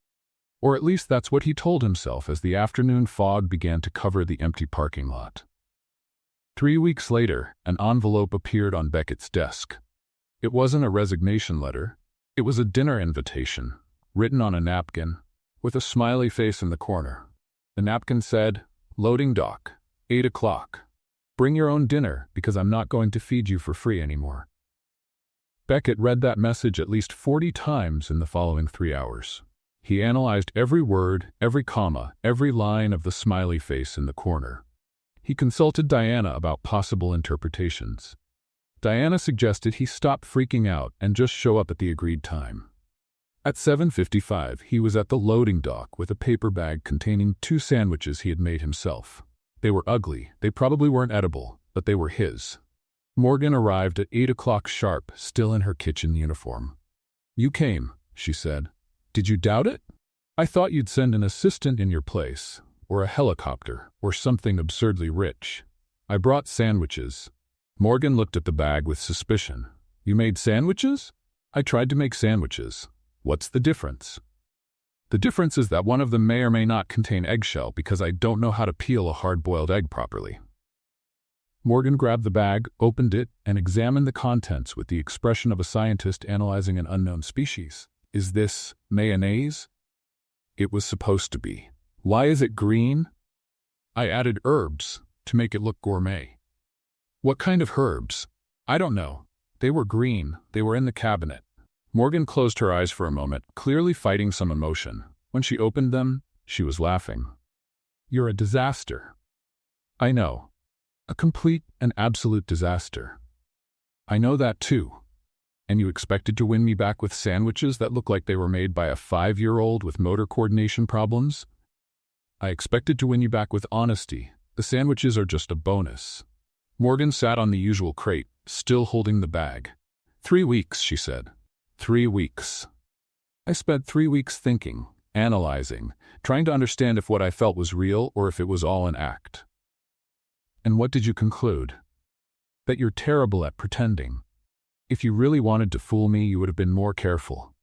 Or at least that's what he told himself as the afternoon fog began to cover the empty parking lot. 3 weeks later, an envelope appeared on Beckett's desk. It wasn't a resignation letter. It was a dinner invitation, written on a napkin, with a smiley face in the corner. The napkin said, "Loading dock, 8 o'clock. Bring your own dinner because I'm not going to feed you for free anymore." Beckett read that message at least 40 times in the following 3 hours. He analyzed every word, every comma, every line of the smiley face in the corner. He consulted Diana about possible interpretations. Diana suggested he stop freaking out and just show up at the agreed time. At 7:55, he was at the loading dock with a paper bag containing 2 sandwiches he had made himself. They were ugly, they probably weren't edible, but they were his. Morgan arrived at 8 o'clock sharp, still in her kitchen uniform. "You came," she said. "Did you doubt it? I thought you'd send an assistant in your place, or a helicopter, or something absurdly rich. I brought sandwiches." Morgan looked at the bag with suspicion. "You made sandwiches?" "I tried to make sandwiches. What's the difference?" "The difference is that one of them may or may not contain eggshell because I don't know how to peel a hard-boiled egg properly." Morgan grabbed the bag, opened it, and examined the contents with the expression of a scientist analyzing an unknown species. "Is this mayonnaise?" "It was supposed to be." "Why is it green?" "I added herbs to make it look gourmet." "What kind of herbs?" "I don't know. They were green. They were in the cabinet." Morgan closed her eyes for a moment, clearly fighting some emotion. When she opened them, she was laughing. "You're a disaster." "I know. A complete and absolute disaster." "I know that too. And you expected to win me back with sandwiches that look like they were made by a 5-year-old with motor coordination problems?" "I expected to win you back with honesty. The sandwiches are just a bonus." Morgan sat on the usual crate, still holding the bag. 3 weeks, she said. 3 weeks. I spent 3 weeks thinking, analyzing, trying to understand if what I felt was real or if it was all an act. And what did you conclude? That you're terrible at pretending. If you really wanted to fool me, you would have been more careful.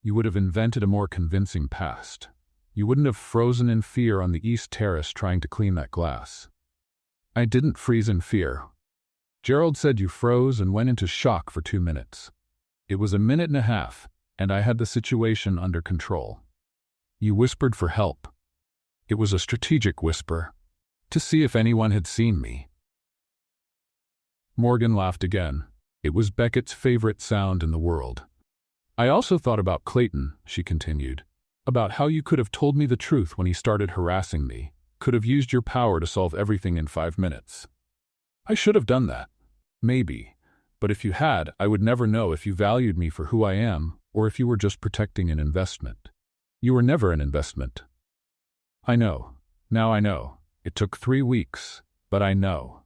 You would have invented a more convincing past. You wouldn't have frozen in fear on the East Terrace trying to clean that glass. I didn't freeze in fear. Gerald said you froze and went into shock for 2 minutes. It was a minute and a half, and I had the situation under control. You whispered for help. It was a strategic whisper, to see if anyone had seen me. Morgan laughed again. It was Beckett's favorite sound in the world. I also thought about Clayton, she continued, about how you could have told me the truth when he started harassing me, could have used your power to solve everything in 5 minutes. I should have done that. Maybe. But if you had, I would never know if you valued me for who I am, or if you were just protecting an investment. You were never an investment. I know. Now I know. It took 3 weeks, but I know.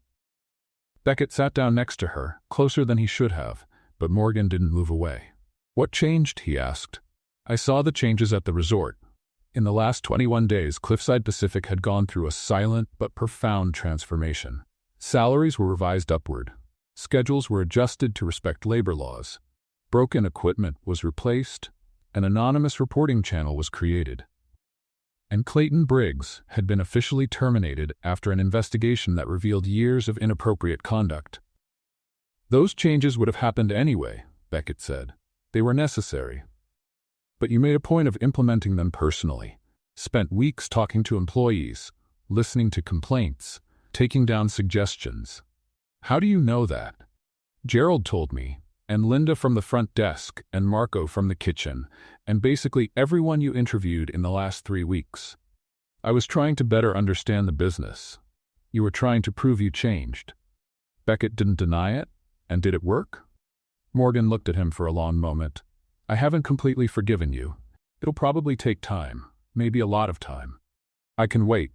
Beckett sat down next to her, closer than he should have, but Morgan didn't move away. What changed? He asked. I saw the changes at the resort. In the last 21 days, Cliffside Pacific had gone through a silent but profound transformation. Salaries were revised upward. Schedules were adjusted to respect labor laws. Broken equipment was replaced. An anonymous reporting channel was created. And Clayton Briggs had been officially terminated after an investigation that revealed years of inappropriate conduct. Those changes would have happened anyway, Beckett said. They were necessary. But you made a point of implementing them personally. Spent weeks talking to employees, listening to complaints, taking down suggestions. How do you know that? Gerald told me, and Linda from the front desk, and Marco from the kitchen, and basically everyone you interviewed in the last 3 weeks. I was trying to better understand the business. You were trying to prove you changed. Beckett didn't deny it, and did it work? Morgan looked at him for a long moment. I haven't completely forgiven you. It'll probably take time, maybe a lot of time. I can wait.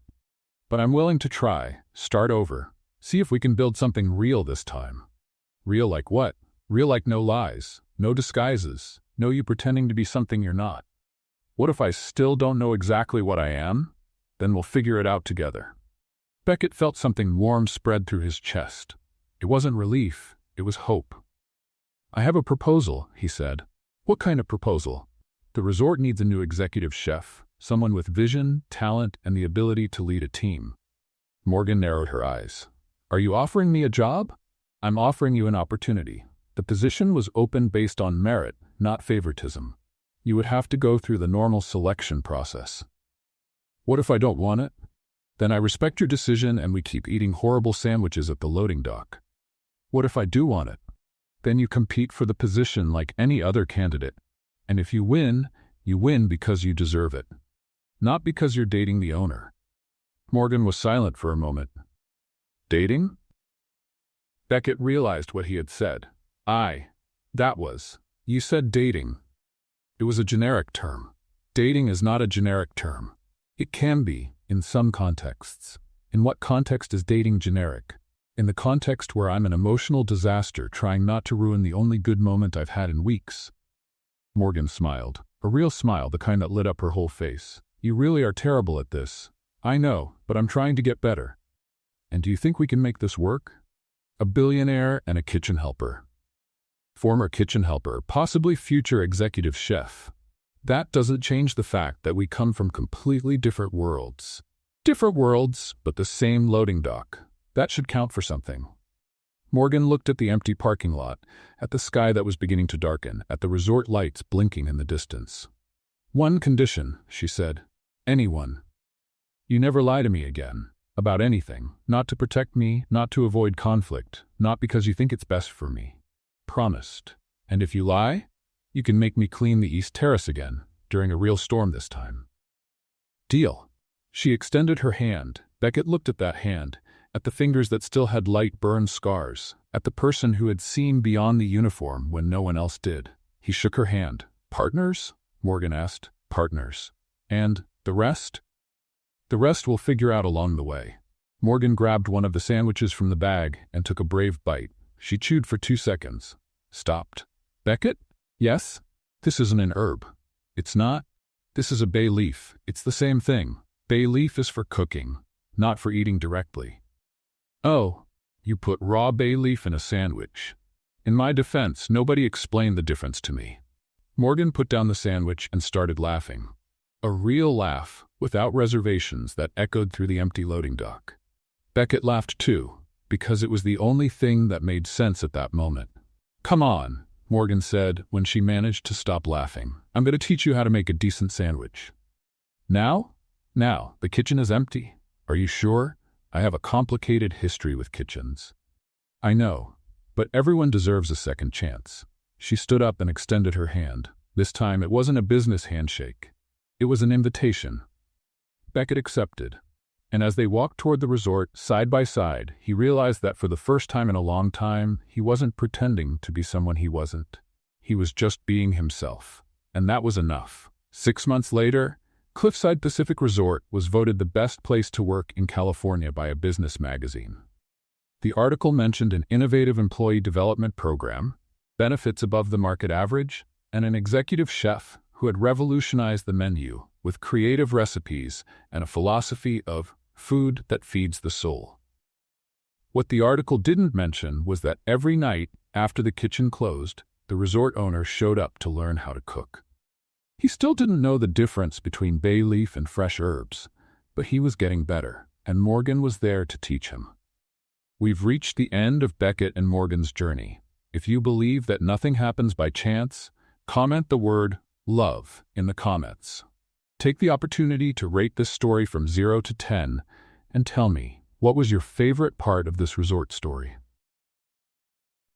But I'm willing to try, start over, see if we can build something real this time. Real like what? Real like no lies, no disguises, no you pretending to be something you're not. What if I still don't know exactly what I am? then we'll figure it out together." Beckett felt something warm spread through his chest. It wasn't relief, it was hope. "I have a proposal," he said. "What kind of proposal?" "The resort needs a new executive chef, someone with vision, talent, and the ability to lead a team." Morgan narrowed her eyes. "Are you offering me a job?" "I'm offering you an opportunity. The position was open based on merit, not favoritism. You would have to go through the normal selection process." "What if I don't want it?" "Then I respect your decision and we keep eating horrible sandwiches at the loading dock." "What if I do want it?" "Then you compete for the position like any other candidate. And if you win because you deserve it. Not because you're dating the owner." Morgan was silent for a moment. "Dating?" Beckett realized what he had said. You said dating." It was a generic term. Dating is not a generic term. It can be, in some contexts. In what context is dating generic? In the context where I'm an emotional disaster trying not to ruin the only good moment I've had in weeks. Morgan smiled, a real smile, the kind that lit up her whole face. "You really are terrible at this. I know, but I'm trying to get better." "And do you think we can make this work?" "A billionaire and a kitchen helper." "Former kitchen helper, possibly future executive chef." "That doesn't change the fact that we come from completely different worlds." "Different worlds, but the same loading dock. That should count for something." Morgan looked at the empty parking lot, at the sky that was beginning to darken, at the resort lights blinking in the distance. "One condition," she said. "Anyone. You never lie to me again. About anything. Not to protect me, not to avoid conflict, not because you think it's best for me. Promised. And if you lie, you can make me clean the East Terrace again, during a real storm this time." "Deal." She extended her hand. Beckett looked at that hand, at the fingers that still had light burned scars, at the person who had seen beyond the uniform when no one else did. He shook her hand. "Partners?" Morgan asked. "Partners. And the rest?" "The rest we'll figure out along the way." Morgan grabbed one of the sandwiches from the bag and took a brave bite. She chewed for 2 seconds. Stopped. "Beckett?" "Yes?" "This isn't an herb." "It's not?" "This is a bay leaf. It's the same thing. Bay leaf is for cooking, not for eating directly." "Oh, you put raw bay leaf in a sandwich." In my defense, nobody explained the difference to me. Morgan put down the sandwich and started laughing. A real laugh, without reservations, that echoed through the empty loading dock. Beckett laughed too, because it was the only thing that made sense at that moment. "Come on," Morgan said when she managed to stop laughing. "I'm going to teach you how to make a decent sandwich." "Now? Now, the kitchen is empty. Are you sure? I have a complicated history with kitchens." "I know, but everyone deserves a second chance." She stood up and extended her hand. This time it wasn't a business handshake. It was an invitation. Beckett accepted. And as they walked toward the resort, side by side, he realized that for the first time in a long time, he wasn't pretending to be someone he wasn't. He was just being himself. And that was enough. 6 months later, Cliffside Pacific Resort was voted the best place to work in California by a business magazine. The article mentioned an innovative employee development program, benefits above the market average, and an executive chef who had revolutionized the menu with creative recipes and a philosophy of food that feeds the soul. What the article didn't mention was that every night after the kitchen closed, the resort owner showed up to learn how to cook. He still didn't know the difference between bay leaf and fresh herbs, but he was getting better, and Morgan was there to teach him. We've reached the end of Beckett and Morgan's journey. If you believe that nothing happens by chance, comment the word love in the comments. Take the opportunity to rate this story from 0 to 10 and tell me, what was your favorite part of this resort story?